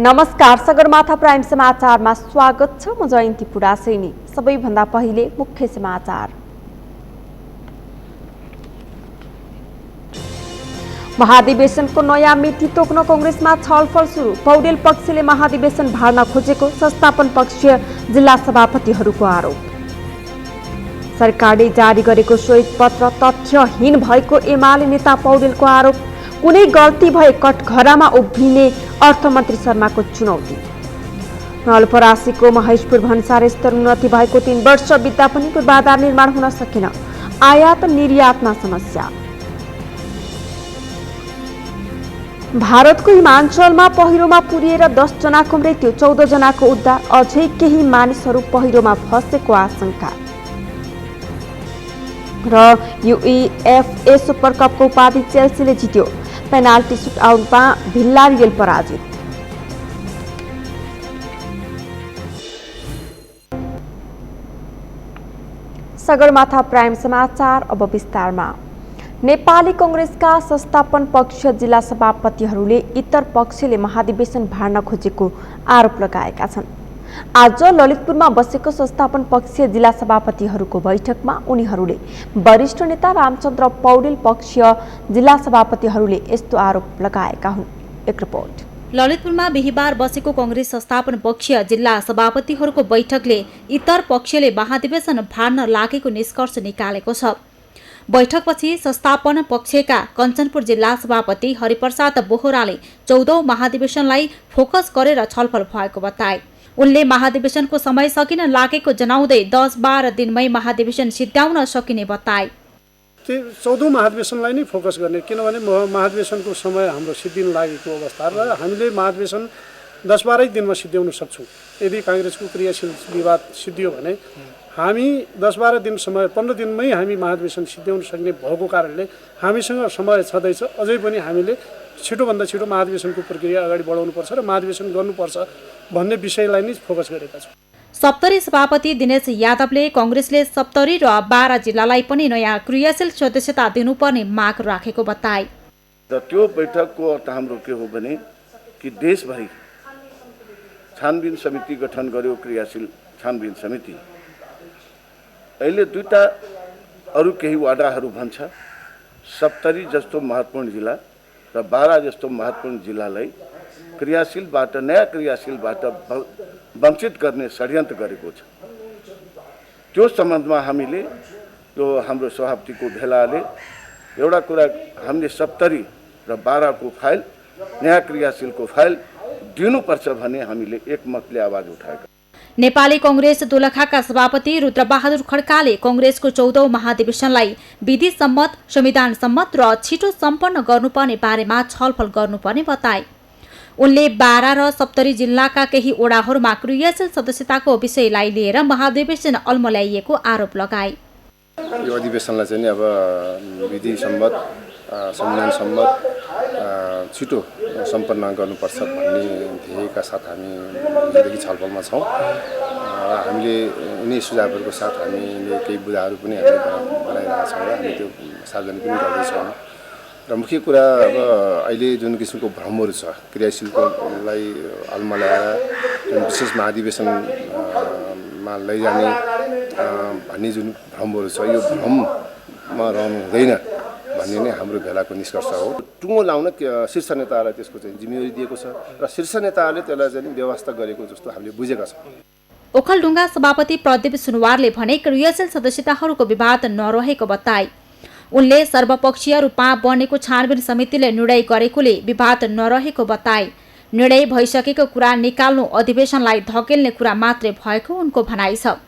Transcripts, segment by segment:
नमस्कार, सगरमाथा प्राइम समाचारमा स्वागत छ। म जयन्ती पुडासेनी। सबैभन्दा पहिले मुख्य समाचार। महाधिवेशनको नयाँ मिति तोक्न कांग्रेसमा छलफल सुरु। पौडेल पक्षले महाधिवेशन भाड्न खोजेको संस्थापन पक्षीय जिल्ला सभापतिहरूको आरोप। सरकारले जारी गरेको श्वेत पत्र तथ्यहीन भएको एमाले नेता पौडेलको आरोप। कुनै गल्ती भए कठघरामा उभिने अर्थमन्त्री शर्माको चुनौती। नवलपरासीको महेशपुर भन्सार स्तर उन्नति भएको 3 वर्ष बित्दा पनि पूर्वाधार निर्माण हुन सकेन। आयात निर्यातमा समस्या। भारतको हिमाञ्चलमा पहिरोमा पुरिएर 10 जनाको मृत्यु, 14 जनाको उद्धार। अझै केही मानिसहरू पहिरोमा फँसेको आशंका। र UEFA सुपरकपको उपाधि चेल्सीले जित्यो। पेनाल्टी सुटआउटमा भिल्लारियल पराजित। सगरमाथा प्राइम समाचार अब विस्तारमा। नेपाली कांग्रेसका संस्थापन पक्षीय जिल्ला सभापतिहरूले इतर पक्षले महाधिवेशन भाड्न खोजेको आरोप लगाएका छन्। आज ललितपुरमा बसेको संस्थापन पक्षीय जिल्ला सभापतिहरूको बैठकमा उनीहरूले वरिष्ठ नेता रामचन्द्र पौडेल पक्षीय जिल्ला सभापतिहरूले यस्तो आरोप लगाएका हुन्। एक रिपोर्ट। ललितपुरमा बिहिबार बसेको कांग्रेस संस्थापन पक्षीय जिल्ला सभापतिहरूको बैठकले इतर पक्षले महाधिवेशन भाड्न लागेको निष्कर्ष निकालेको छ। बैठकपछि संस्थापन पक्षका कञ्चनपुर जिल्ला सभापति हरिप्रसाद बोहराले 14औं महाधिवेशनलाई फोकस गरेर छलफल भएको बताए। उनले महाधिवेशनको समय सकिन लागेको जनाउँदै 10-12 दिनमै महाधिवेशन सिद्ध्याउन सकिने बताए। 14औं महाधिवेशनलाई नै फोकस गर्ने, किनभने महाधिवेशनको समय हाम्रो सिद्धिन लागेको अवस्था र हामीले महाधिवेशन 10-12 दिनमा सिद्ध्याउन सक्छौँ। यदि कांग्रेसको क्रियाशील विवाद सिद्धियो भने हामी 10-12 दिन समय 15 दिनमै हामी महाधिवेशन सिद्ध्याउन सक्ने भएको कारणले हामीसँग समय छँदैछ। अझै पनि हामीले छिटोभन्दा छिटो महाधिवेशनको प्रक्रिया अगाडि बढाउनुपर्छ र महाधिवेशन गर्नुपर्छ भन्ने विषयलाई नै फोकस गरेका छौँ। सप्तरी सभापति दिनेश यादवले कांग्रेसले सप्तरी र बारा जिल्लालाई पनि नयाँ क्रियाशील सदस्यता दिनुपर्ने माग राखेको बताए। त्यो बैठकको अर्थ हाम्रो के हो भने कि देशभरि छानबिन समिति गठन गर्यो, क्रियाशील छानबिन समिति। अहिले दुईटा अरू केही वाडाहरू भन्छ सप्तरी जस्तो महत्त्वपूर्ण जिल्ला र बारा जस्तो महत्त्वपूर्ण जिल्लालाई क्रियाशीलबाट नयाँ क्रियाशीलबाट वञ्चित गर्ने षड्यन्त्र गरेको छ। त्यो सम्बन्धमा हामीले त्यो हाम्रो सभापतिको भेलाले एउटा कुरा हामीले सप्तरी र बाराको फाइल नयाँ क्रियाशीलको फाइल दिनुपर्छ भन्ने हामीले एकमतले आवाज उठाएका। नेपाली कांग्रेस दोलखाका सभापति रुद्रबहादुर खड्काले कांग्रेसको 14औं महाधिवेशनलाई विधि सम्मत, संविधान सम्मत र छिटो सम्पन्न गर्नुपर्ने बारेमा छलफल गर्नुपर्ने बताए। उनले बारा र सप्तरी जिल्लाका केही ओडाहरूमा क्रियाशील सदस्यताको विषयलाई लिएर महाधिवेशन अल्मल्याइएको आरोप लगाए। यो अधिवेशनलाई चाहिँ अब विधि सम्मत, संविधान सम्मत छिटो सम्पन्न गर्नुपर्छ भन्ने ध्येयका साथ हामी हिजोदेखि छलफलमा छौँ। हामीले यिनै सुझावहरूको साथ हामीले केही बुदाहरू पनि हामीले बनाइरहेका छौँ र हामी त्यो सार्वजनिक पनि गर्दैछौँ। र मुख्य कुरा अब अहिले जुन किसिमको भ्रमहरू छ क्रियाशीलकोलाई अल्मल्याएर जुन विशेष महाधिवेशनमा लैजाने भन्ने जुन भ्रमहरू छ यो भ्रममा रहनु हुँदैन भन्ने नै हाम्रो भेलाको निष्कर्ष हो। टुङ्गो लाउन शीर्ष नेताहरूलाई त्यसको चाहिँ जिम्मेवारी दिएको छ र शीर्ष नेताहरूले त्यसलाई चाहिँ व्यवस्था गरेको जस्तो हामीले बुझेका छौँ। ओखलढुङ्गा सभापति प्रदीप सुनवारले भने क्रियाशील सदस्यताहरूको विवाद नरहेको बताए। उनले सर्वपक्षीय रूपमा बनेको छानबिन समितिले निर्णय गरेकोले विवाद नरहेको बताए। निर्णय भइसकेको कुरा निकाल्नु अधिवेशनलाई धकेल्ने कुरा मात्रै भएको उनको भनाइ छ।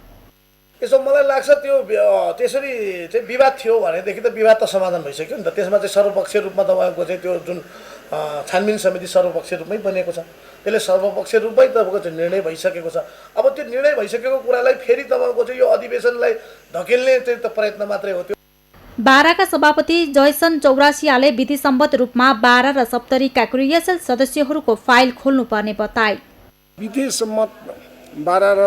यसो मलाई लाग्छ त्यो त्यसरी चाहिँ विवाद थियो भनेदेखि त विवाद त समाधान भइसक्यो नि त। त्यसमा चाहिँ सर्वपक्षीय रूपमा तपाईँको चाहिँ त्यो जुन छानबिन समिति सर्वपक्षीय रूपमै बनेको छ, त्यसले सर्वपक्षीय रूपमै तपाईँको चाहिँ निर्णय भइसकेको छ। अब त्यो निर्णय भइसकेको कुरालाई फेरि तपाईँको चाहिँ यो अधिवेशनलाई धकेल्ने चाहिँ त प्रयत्न मात्रै हो। त्यो बाराका सभापति जयसन चौरासियाले विधि सम्मत रूपमा बारा र सप्तरीका क्रियाशील सदस्यहरूको फाइल खोल्नुपर्ने बताए। विधि सम्मत बारा र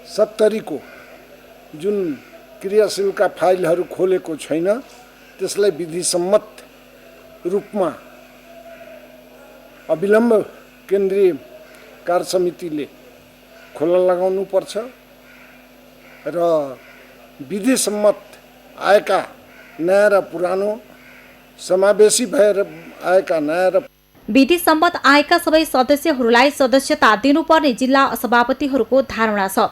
सप्तरीको जुन क्रियाशीलका फाइलहरू खोलेको छैन त्यसलाई विधि सम्मत रूपमा अविलम्ब केन्द्रीय कार्य समितिले खुला लगाउनुपर्छ र विधि सम्मत आएका नयाँ र पुरानो समावेशी भएर आएका नयाँ र विधि सम्मत आएका सबै सदस्यहरूलाई सदस्यता दिनुपर्ने जिल्ला सभापतिहरूको धारणा छ।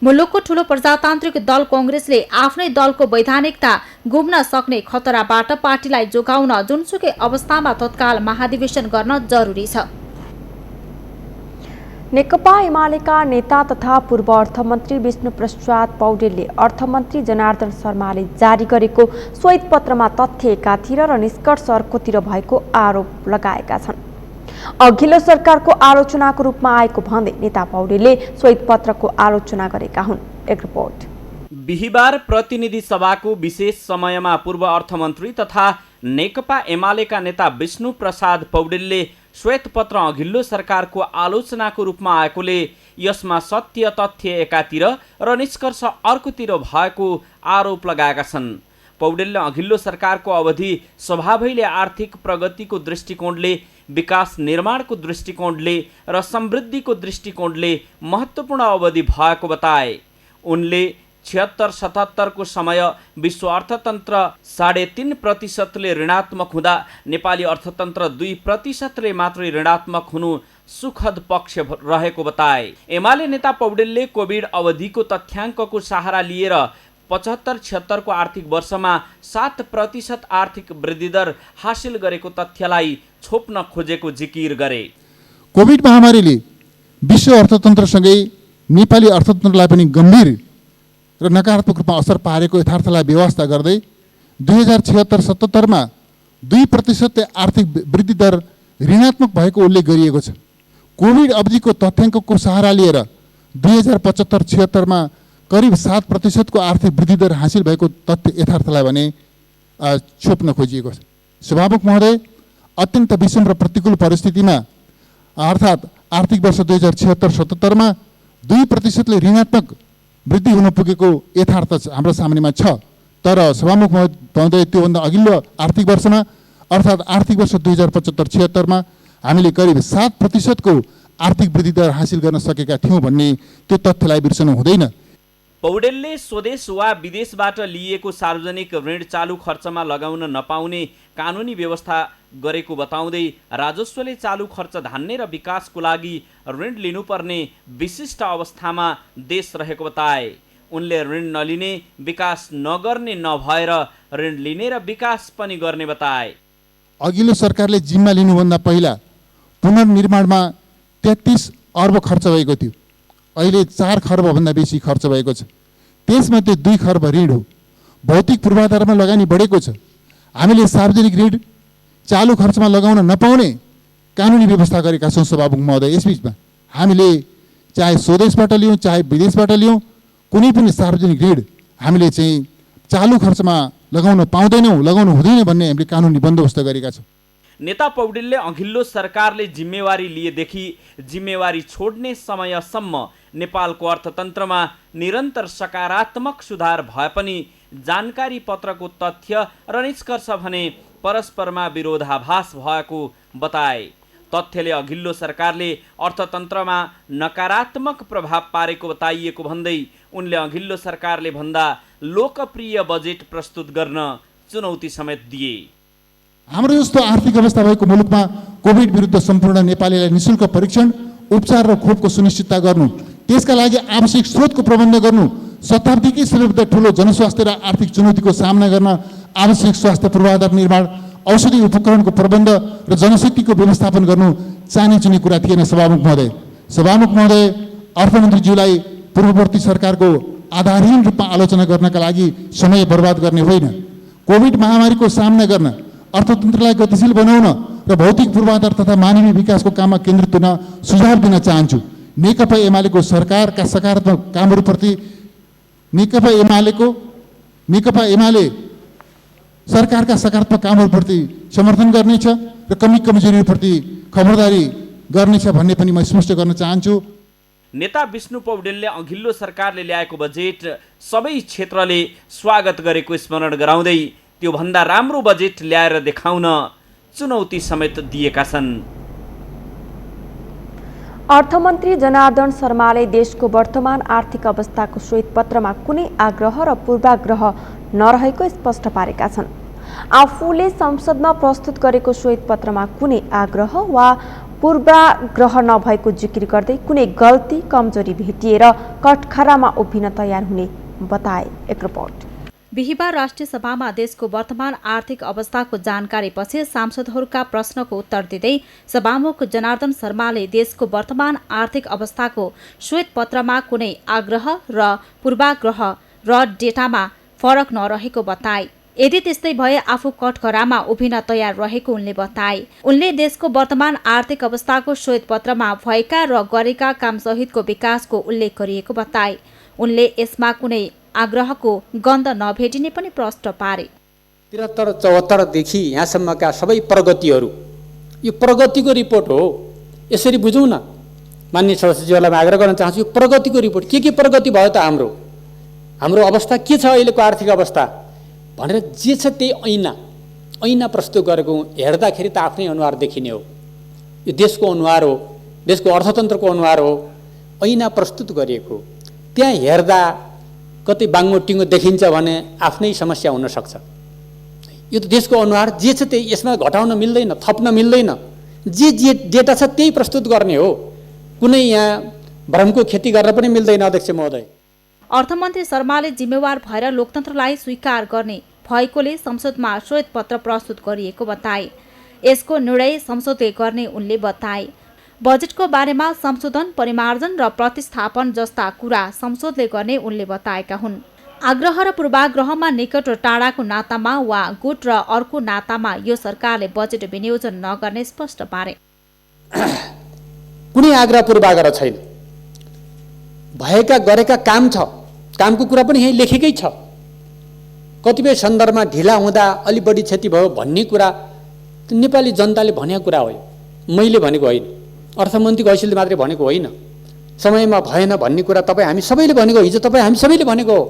मुलुकको ठूलो प्रजातान्त्रिक दल कांग्रेसले आफ्नै दलको वैधानिकता गुम्न सक्ने खतराबाट पार्टीलाई जोगाउन जुनसुकै अवस्थामा तत्काल महाधिवेशन गर्न जरुरी छ। नेकपा एमालेका नेता तथा पूर्व अर्थमन्त्री विष्णुप्रसाद पौडेलले अर्थमन्त्री जनार्दन शर्माले जारी गरेको श्वेतपत्रमा तथ्य एकातिर र निष्कर्ष अर्कोतिर भएको आरोप लगाएका छन्। अघिल्लो सरकारको आलोचनाको रूपमा आएको भन्दै नेता पौडेलले श्वेतपत्रको आलोचना गरेका हुन्। एक रिपोर्ट। बिहिबार प्रतिनिधि सभाको विशेष समयमा पूर्व अर्थमन्त्री तथा नेकपा एमालेका नेता विष्णुप्रसाद पौडेलले श्वेतपत्र अघिल्लो सरकारको आलोचनाको रूपमा आएकोले यसमा सत्य तथ्य एकातिर र निष्कर्ष अर्कोतिर भएको आरोप लगाएका छन्। पौडेलले अघिल्लो सरकारको अवधि स्वभावैले आर्थिक प्रगतिको दृष्टिकोणले, विकास निर्माणको दृष्टिकोणले र समृद्धिको दृष्टिकोणले महत्त्वपूर्ण अवधि भएको बताए। उनले 76-77 को समय विश्व अर्थतन्त्र 3.5% ऋणात्मक हुँदा नेपाली अर्थतन्त्र 2% मात्रै ऋणात्मक हुनु सुखद पक्ष रहेको बताए। एमाले नेता पौडेलले कोभिड अवधिको तथ्याङ्कको सहारा लिएर 75-76 को आर्थिक वर्षमा 7% आर्थिक वृद्धि दर हासिल गरेको तथ्यलाई छोप्न खोजेको जिकिर गरे। कोभिड महामारीले विश्व अर्थतन्त्रसँगै नेपाली अर्थतन्त्रलाई पनि गम्भीर र नकारात्मक रूपमा असर पारेको यथार्थलाई व्यवस्था गर्दै 2076-77 मा 2% आर्थिक वृद्धि दर ऋणात्मक भएको उल्लेख गरिएको छ। कोभिड अवधिको तथ्याङ्कको सहारा लिएर 2075-76 मा करिब 7% को आर्थिक वृद्धि दर हासिल भएको तथ्य यथार्थलाई भने छोप्न खोजिएको छ। सभामुख महोदय, अत्यन्त विषम र प्रतिकूल परिस्थितिमा अर्थात् आर्थिक वर्ष 2076-77 मा 2% ऋणात्मक वृद्धि हुन पुगेको यथार्थ हाम्रो सामनेमा छ। तर सभामुख महोदय, त्योभन्दा अघिल्लो आर्थिक वर्षमा अर्थात् आर्थिक वर्ष 2075-76 मा हामीले करिब 7% को आर्थिक वृद्धि दर हासिल गर्न सकेका थियौँ भन्ने त्यो तथ्यलाई बिर्सनु हुँदैन। पौडेलले स्वदेश वा विदेशबाट लिएको सार्वजनिक ऋण चालु खर्चमा लगाउन नपाउने कानुनी व्यवस्था गरेको बताउँदै राजस्वले चालु खर्च धान्ने र विकासको लागि ऋण लिनुपर्ने विशिष्ट अवस्थामा देश रहेको बताए। उनले ऋण नलिने, विकास नगर्ने नभएर ऋण लिने र विकास पनि गर्ने बताए। अघिल्लो सरकारले जिम्मा लिनुभन्दा पहिला पुनर्निर्माणमा 33 अर्ब खर्च भएको थियो। अहिले 4 खर्बभन्दा बेसी खर्च भएको छ। त्यसमध्ये 2 खर्ब ऋण हो। भौतिक पूर्वाधारमा लगानी बढेको छ। हामीले सार्वजनिक ऋण चालु खर्चमा लगाउन नपाउने कानुनी व्यवस्था गरेका छौँ। सभामुख महोदय, यसबीचमा हामीले चाहे स्वदेशबाट लियौँ चाहे विदेशबाट लियौँ, कुनै पनि सार्वजनिक ऋण हामीले चाहिँ चालु खर्चमा लगाउन पाउँदैनौँ, लगाउनु हुँदैन भन्ने हामीले कानुनी बन्दोबस्त गरेका छौँ। नेता पौडेलले अघिल्लो सरकारले जिम्मेवारी लिएदेखि जिम्मेवारी छोड्ने समयसम्म नेपालको अर्थतन्त्रमा निरन्तर सकारात्मक सुधार भए पनि जानकारी पत्रको तथ्य र निष्कर्ष भने परस्परमा विरोधाभास भएको बताए। तथ्यले अघिल्लो सरकारले अर्थतन्त्रमा नकारात्मक प्रभाव पारेको बताइएको भन्दै उनले अघिल्लो सरकारले भन्दा लोकप्रिय बजेट प्रस्तुत गर्न चुनौती समेत दिए। हाम्रो जस्तो आर्थिक अवस्था भएको मुलुकमा कोभिड विरुद्ध सम्पूर्ण नेपालीलाई निशुल्क परीक्षण, उपचार र खोपको सुनिश्चितता गर्नु, त्यसका लागि आवश्यक स्रोतको प्रबन्ध गर्नु, शताब्दीकै सबैभन्दा ठुलो जनस्वास्थ्य र आर्थिक चुनौतीको सामना गर्न आवश्यक स्वास्थ्य पूर्वाधार निर्माण, औषधि उपकरणको प्रबन्ध र जनशक्तिको व्यवस्थापन गर्नु चानेचुने कुरा थिएन। सभामुख महोदय, अर्थमन्त्रीज्यूलाई पूर्ववर्ती सरकारको आधारहीन रूपमा आलोचना गर्नका लागि समय बर्बाद गर्ने होइन। कोभिड महामारीको सामना गर्न, अर्थतन्त्रलाई गतिशील बनाउन र भौतिक पूर्वाधार तथा मानवीय विकासको काममा केन्द्रित हुन सुझाव दिन चाहन्छु। नेकपा एमालेको सरकारका सकारात्मक कामहरूप्रति नेकपा एमाले सरकारका सकारात्मक कामहरूप्रति समर्थन गर्नेछ र कमी कमजोरीप्रति खबरदारी गर्नेछ भन्ने पनि म स्पष्ट गर्न चाहन्छु। नेता विष्णु पौडेलले अघिल्लो सरकारले ल्याएको बजेट सबै क्षेत्रले स्वागत गरेको स्मरण गराउँदै त्योभन्दा राम्रो बजेट ल्याएर देखाउन चुनौती समेत दिएका छन्। अर्थमन्त्री जनार्दन शर्माले देशको वर्तमान आर्थिक अवस्थाको श्वेतपत्रमा कुनै आग्रह र पूर्वाग्रह नरहेको स्पष्ट पारेका छन्। आफूले संसदमा प्रस्तुत गरेको श्वेतपत्रमा कुनै आग्रह वा पूर्वाग्रह नभएको जिकिर गर्दै कुनै गल्ती कमजोरी भेटिएर कठघरामा उभिन तयार हुने बताए। एक रिपोर्ट। बिहिबार राष्ट्रिय सभामा देशको वर्तमान आर्थिक अवस्थाको जानकारीपछि सांसदहरूका प्रश्नको उत्तर दिँदै सभामुख जनार्दन शर्माले देशको वर्तमान आर्थिक अवस्थाको श्वेतपत्रमा कुनै आग्रह र पूर्वाग्रह र डेटामा फरक नरहेको बताए। यदि त्यस्तै भए आफू कठघरामा उभिन तयार रहेको उनले बताए। उनले देशको वर्तमान आर्थिक अवस्थाको श्वेतपत्रमा भएका र गरेका कामसहितको विकासको उल्लेख गरिएको बताए। उनले यसमा कुनै आग्रहको गन्ध नभेटिने पनि प्रष्ट पारे। 73-74 देखि यहाँसम्मका सबै प्रगतिहरू यो प्रगतिको रिपोर्ट हो, यसरी बुझौँ न। माननीय सदस्यज्यूहरूलाई म आग्रह गर्न चाहन्छु, यो प्रगतिको रिपोर्ट के प्रगति भयो त हाम्रो अवस्था के छ अहिलेको आर्थिक अवस्था भनेर जे छ त्यही ऐना प्रस्तुत गरेको हेर्दाखेरि त आफ्नै अनुहार देखिने हो। यो देशको अनुहार हो, देशको अर्थतन्त्रको अनुहार हो, ऐना प्रस्तुत गरिएको। त्यहाँ हेर्दा कतै बाङ्गो टिङ्गो देखिन्छ भने आफ्नै समस्या हुनसक्छ। यो त देशको अनुहार जे छ त्यही, यसमा घटाउन मिल्दैन, थप्न मिल्दैन। जे डेटा छ त्यही प्रस्तुत गर्ने हो, कुनै यहाँ भ्रमको खेती गर्न पनि मिल्दैन। अध्यक्ष महोदय, अर्थमन्त्री शर्माले जिम्मेवार भएर लोकतन्त्रलाई स्वीकार गर्ने भएकोले संसदमा श्वेतपत्र प्रस्तुत गरिएको बताए। यसको निर्णय संसदले गर्ने उनले बताए। बजेटको बारेमा संशोधन, परिमार्जन र प्रतिस्थापन जस्ता कुरा संसदले गर्ने उनले बताएका हुन्। आग्रह र पूर्वाग्रहमा निकट र टाढाको नातामा वा गुट र अर्को नातामा यो सरकारले बजेट विनियोजन नगर्ने स्पष्ट पारे। कुनै आग्रह पूर्वाग्रह छैन। भएका गरेका काम छ, कामको कुरा पनि यही लेखेकै छ। कतिपय सन्दर्भमा ढिला हुँदा अलि बढी क्षति भयो भन्ने कुरा नेपाली जनताले भनेको कुरा हो, मैले भनेको होइन। अर्थमन्त्रीको हैसियतले मात्रै भनेको होइन। समयमा भएन भन्ने कुरा तपाईँ हामी सबैले भनेको, हिजो तपाईँ हामी सबैले भनेको हो,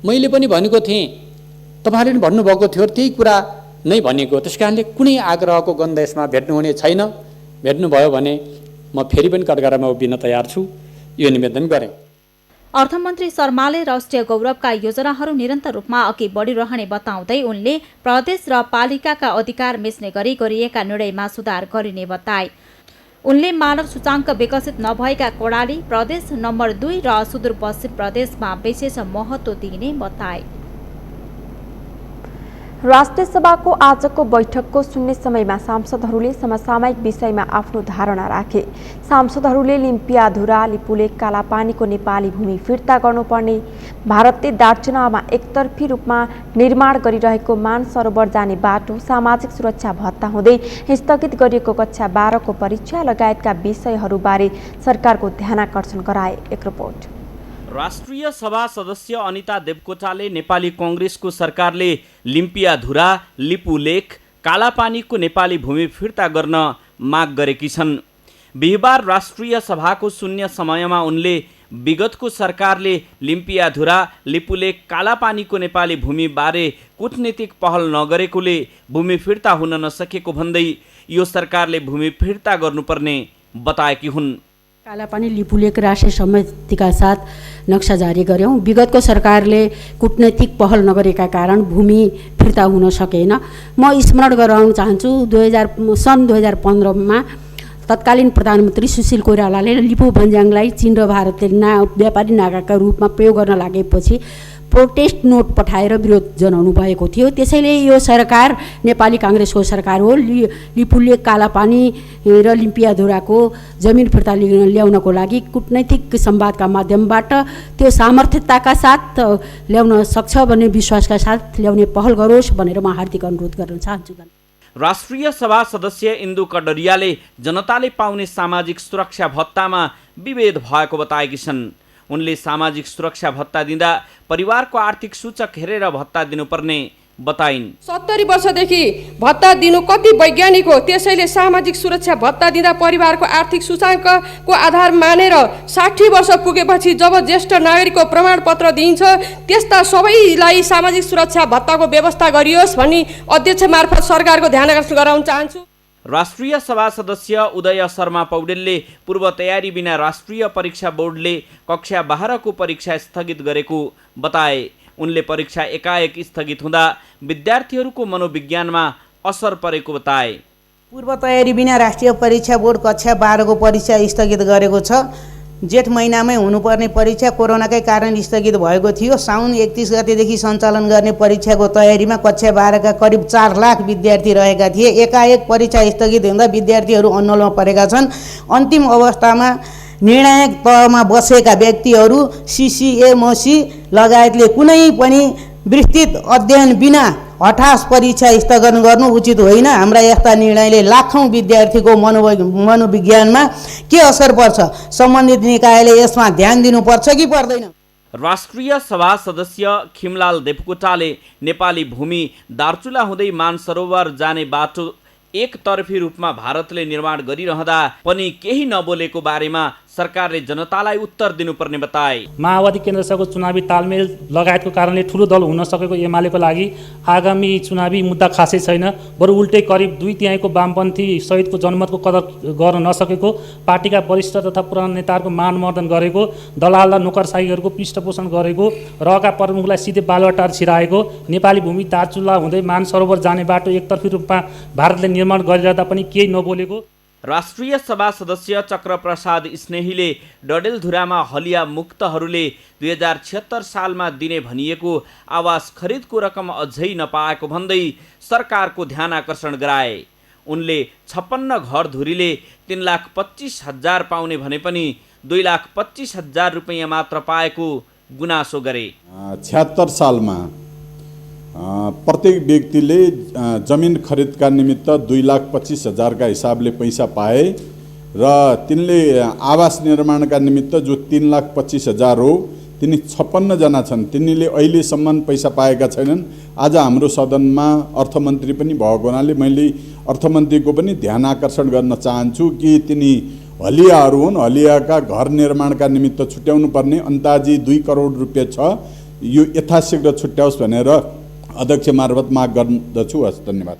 मैले पनि भनेको थिएँ, तपाईँहरूले पनि भन्नुभएको थियो, त्यही कुरा नै भनेको। त्यस कारणले कुनै आग्रहको गन्ध यसमा भेट्नुहुने छैन। भेट्नुभयो भने म फेरि पनि कठघरामा उभिन तयार छु, यो निवेदन गरेँ। अर्थमन्त्री शर्माले राष्ट्रिय गौरवका योजनाहरू निरन्तर रूपमा अघि बढिरहने बताउँदै उनले प्रदेश र पालिकाका अधिकार मिच्ने गरी गरिएका निर्णयमा सुधार गरिने बताए। उनले मानव सूचाङ्क विकसित नभएका कर्णाली प्रदेश नम्बर 2 र सुदूरपश्चिम प्रदेशमा विशेष महत्त्व दिइने बताए। राष्ट्रिय सभाको आजको बैठकको शून्य समयमा सांसदहरूले समसामयिक विषयमा आफ्नो धारणा राखे। सांसदहरूले लिम्पियाधुरा, लिपुलेक, कालापानीको नेपाली भूमि फिर्ता गर्नुपर्ने, भारतले दार्चुनामा एकतर्फी रूपमा निर्माण गरिरहेको मानसरोवर जाने बाटो, सामाजिक सुरक्षा भत्ता हुँदै स्थगित गरिएको कक्षा 12 को परीक्षा लगायतका विषयहरूबारे सरकारको ध्यानाकर्षण गराए। एक रिपोर्ट। राष्ट्रिय सभा सदस्य अनिता देवकोटाले नेपाली कांग्रेसको सरकारले लिम्पियाधुरा, लिपुलेक, कालापानीको नेपाली भूमि फिर्ता गर्न माग गरेकी छन्। बिहिबार राष्ट्रिय सभाको शून्य समयमा उनले विगतको सरकारले लिम्पियाधुरा, लिपुलेक, कालापानीको नेपाली भूमि बारे कूटनीतिक पहल नगरेकोले भूमि फिर्ता हुन नसकेको भन्दै यो सरकारले भूमि फिर्ता गर्नुपर्ने बताएकी हुन्। कालापानी लिपुलेक राष्ट्रिय सहमतिका साथ नक्सा जारी गर्यौँ। विगतको सरकारले कूटनैतिक पहल नगरेका कारण भूमि फिर्ता हुन सकेन। म स्मरण गराउन चाहन्छु, सन् 2015 तत्कालीन प्रधानमन्त्री सुशील कोइरालाले लिपु भन्ज्याङलाई चीन र भारतले व्यापारी नाकाका रूपमा प्रयोग गर्न लागेपछि प्रोटेस्ट नोट पठाएर विरोध जनाउनु भएको थियो। त्यसैले यो सरकार नेपाली काङ्ग्रेसको सरकार हो। लिपुलेक, कालापानी र लिम्पियाधुराको जमिन फिर्ता ल्याउनको लागि कूटनैतिक संवादका माध्यमबाट त्यो सामर्थ्यताका साथ ल्याउन सक्छ भन्ने विश्वासका साथ ल्याउने पहल गरोस् भनेर म हार्दिक अनुरोध गर्न चाहन्छु। राष्ट्रिय सभा सदस्य इन्दु कटरियाले जनताले पाउने सामाजिक सुरक्षा भत्तामा विभेद भएको बताएकी छन्। उनले सामाजिक सुरक्षा भत्ता दिँदा परिवारको आर्थिक सूचक हेरेर भत्ता दिनुपर्ने बताइन्। 70 वर्षदेखि भत्ता दिनु कति वैज्ञानिक हो। त्यसैले सामाजिक सुरक्षा भत्ता दिँदा परिवारको आर्थिक सूचाङ्कको आधार मानेर 60 वर्ष पुगेपछि जब ज्येष्ठ नागरिकको प्रमाणपत्र दिइन्छ त्यस्ता सबैलाई सामाजिक सुरक्षा भत्ताको व्यवस्था गरियोस् भनी अध्यक्ष मार्फत सरकारको ध्यान आकर्षण गराउन चाहन्छु। राष्ट्रिय सभा सदस्य उदय शर्मा पौडेलले पूर्व तयारी बिना राष्ट्रिय परीक्षा बोर्डले कक्षा 12 को परीक्षा स्थगित गरेको बताए। उनले परीक्षा एकाएक स्थगित हुँदा विद्यार्थीहरूको मनोविज्ञानमा असर परेको बताए। पूर्व तयारी बिना राष्ट्रिय परीक्षा बोर्ड कक्षा 12 को परीक्षा स्थगित गरेको छ। जेठ महिनामै हुनुपर्ने परीक्षा कोरोनाकै कारण स्थगित भएको थियो। साउन 31 गतेदेखि सञ्चालन गर्ने परीक्षाको तयारीमा कक्षा 12 का करिब 4 लाख विद्यार्थी रहेका थिए। एकाएक परीक्षा स्थगित हुँदा विद्यार्थीहरू अन्नोलमा परेका छन्। अन्तिम अवस्थामा निर्णायक तहमा बसेका व्यक्तिहरू सिसिएमसी लगायतले कुनै पनि विस्तृत अध्ययन बिना हठास परीक्षा स्थगन गर्नु उचित होइन। हाम्रा यस्ता निर्णयले लाखौं विद्यार्थीको मनोविज्ञानमा के असर पर्छ? सम्बन्धित निकायले यसमा ध्यान दिनुपर्छ कि पर्दैन? राष्ट्रिय सभा सदस्य खिमलाल देवकोटाले नेपाली भूमि दार्चुला हुँदै मानसरोवर जाने बाटो एकतर्फी रूपमा भारतले निर्माण गरिरहँदा पनि केही नबोलेको बारेमा सरकारले जनतालाई उत्तर दिनुपर्ने बताए। माओवादी केन्द्रसँगको चुनावी तालमेल लगायतको कारणले ठुलो दल हुन सकेको एमालेको लागि आगामी चुनावी मुद्दा खासै छैन। बरु उल्टै करिब 2/3 वामपन्थी सहितको जनमतको कदर गर्न नसकेको, पार्टीका वरिष्ठ तथा पुराना नेताहरूको मानमर्दन गरेको, दलाल र नोकरसाहीहरूको पृष्ठपोषण गरेको, रहका प्रमुखलाई सिधै बालुवाटार छिराएको, नेपाली भूमि दार्चुला हुँदै मानसरोवर जाने बाटो एकतर्फी रूपमा भारतले निर्माण गरिरहँदा पनि केही नबोलेको। राष्ट्रिय सभा सदस्य चक्रप्रसाद स्नेहीले डडेलधुरामा हलिया मुक्तहरूले 2076 सालमा दिने भनिएको आवास खरिदको रकम अझै नपाएको भन्दै सरकारको ध्यान आकर्षण गराए। उनले 56 घरधुरीले 3,25,000 पाउने भने पनि 2,25,000 रुपैयाँ मात्र पाएको गुनासो गरे। 76 सालमा प्रत्येक व्यक्तिले जमिन खरिदका निमित्त 2,25,000 का हिसाबले पैसा पाए र तिनले आवास निर्माणका निमित्त जो 3,25,000 हो, तिनी 56 जना छन्। तिनीले अहिलेसम्म पैसा पाएका छैनन्। आज हाम्रो सदनमा अर्थमन्त्री पनि भएको हुनाले मैले अर्थमन्त्रीको पनि ध्यान आकर्षण गर्न चाहन्छु कि तिनी हलियाहरू हुन्। हलियाका घर निर्माणका निमित्त छुट्याउनु पर्ने अन्दाजी 2 करोड रुपियाँ छ। यो यथाशीघ्र छुट्याओस् भनेर अध्यक्ष मार्फत माग गर्दछु। धन्यवाद।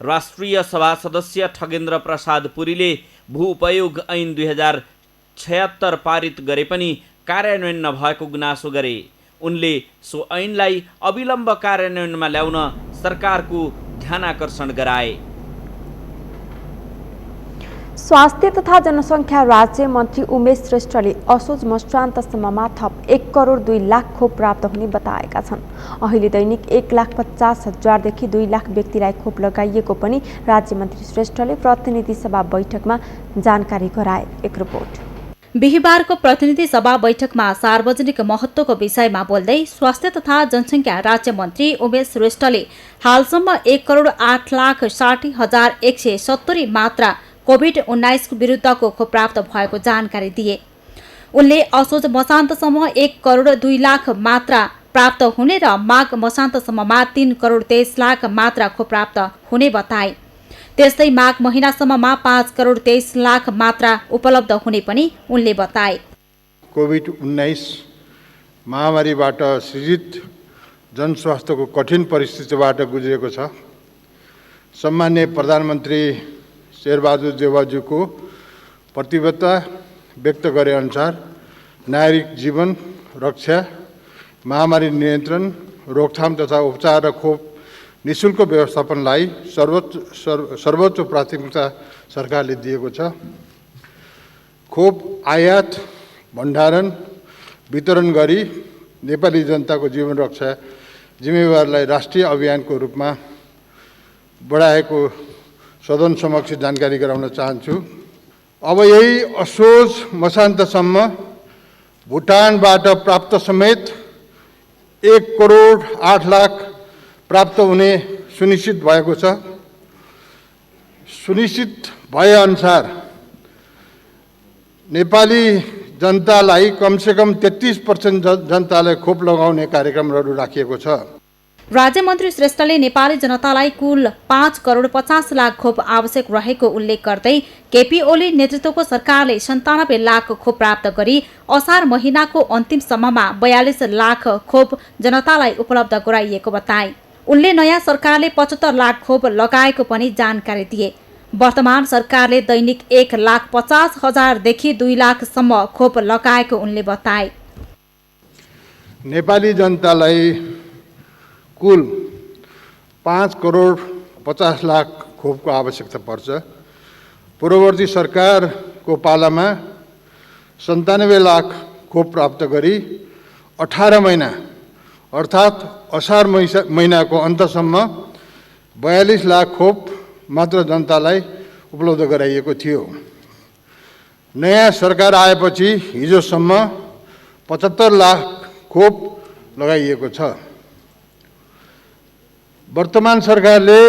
राष्ट्रिय सभा सदस्य ठगेन्द्र प्रसाद पुरीले भू उपयोग ऐन 2076 पारित गरे पनि कार्यान्वयन नभएको गुनासो गरे। उनले सो ऐनलाई अविलम्ब कार्यान्वयनमा ल्याउन सरकारको ध्यानाकर्षण गराए। स्वास्थ्य तथा जनसङ्ख्या राज्य मन्त्री उमेश श्रेष्ठले असोज मसान्तसम्ममा थप 1 करोड 2 लाख खोप प्राप्त हुने बताएका छन्। अहिले दैनिक 1,50,000 देखि 2 लाख व्यक्तिलाई खोप लगाइएको पनि राज्य मन्त्री श्रेष्ठले प्रतिनिधि सभा बैठकमा जानकारी गराए। एक रिपोर्ट। बिहिबारको प्रतिनिधि सभा बैठकमा सार्वजनिक महत्त्वको विषयमा बोल्दै स्वास्थ्य तथा जनसङ्ख्या राज्य मन्त्री उमेश श्रेष्ठले हालसम्म 1 करोड 8,60,170 मात्रा कोभिड-19 विरुद्धको खोप प्राप्त भएको जानकारी दिए। उनले असोज मसान्तसम्म 1 करोड 2 लाख मात्रा प्राप्त हुने र माघ मसान्तसम्ममा 3 करोड 23 लाख मात्रा खोप प्राप्त हुने बताए। त्यस्तै माघ महिनासम्ममा 5 करोड 23 लाख मात्रा उपलब्ध हुने पनि उनले बताए। कोभिड-19 महामारीबाट सृजित जनस्वास्थ्यको कठिन परिस्थितिबाट गुज्रेको छ। सम्माननीय प्रधानमन्त्री शेरबहादुर देउवाज्यूको प्रतिबद्धता व्यक्त गरे अनुसार नागरिक जीवन रक्षा, महामारी नियन्त्रण, रोकथाम तथा उपचार र खोप निःशुल्क व्यवस्थापनलाई सर्वोच्च प्राथमिकता सरकारले दिएको छ। खोप आयात, भण्डारण, वितरण गरी नेपाली जनताको जीवन रक्षा जिम्मेवारीलाई राष्ट्रिय अभियानको रूपमा बढाएको सदन समक्ष जानकारी गराउन चाहन्छु। अब यही असोज मसान्तसम्म भुटानबाट प्राप्त समेत 1 करोड 8 लाख प्राप्त हुने सुनिश्चित भएको छ। सुनिश्चित भएअनुसार नेपाली जनतालाई कमसेकम 33% जनतालाई खोप लगाउने कार्यक्रमहरू राखिएको छ। राज्य मन्त्री श्रेष्ठले नेपाली जनतालाई कुल 5 करोड 50 लाख खोप आवश्यक रहेको उल्लेख गर्दै केपी ओली नेतृत्वको सरकारले 97 लाख खोप प्राप्त गरी असार महिनाको अन्तिमसम्ममा 42 लाख खोप जनतालाई उपलब्ध गराइएको बताए। उनले नयाँ सरकारले 75 लाख खोप लगाएको पनि जानकारी दिए। वर्तमान सरकारले दैनिक 1,50,000 देखि 2 लाखसम्म खोप लगाएको उनले बताए। नेपाली जनतालाई कुल 5,50,00,000 खोपको आवश्यकता पर्छ। पूर्ववर्ती सरकारको पालामा 97 लाख खोप प्राप्त गरी 18 महिना अर्थात् असार महिनाको अन्तसम्म 42 लाख खोप मात्र जनतालाई उपलब्ध गराइएको थियो। नयाँ सरकार आएपछि हिजोसम्म 75 लाख खोप लगाइएको छ। वर्तमान सरकारले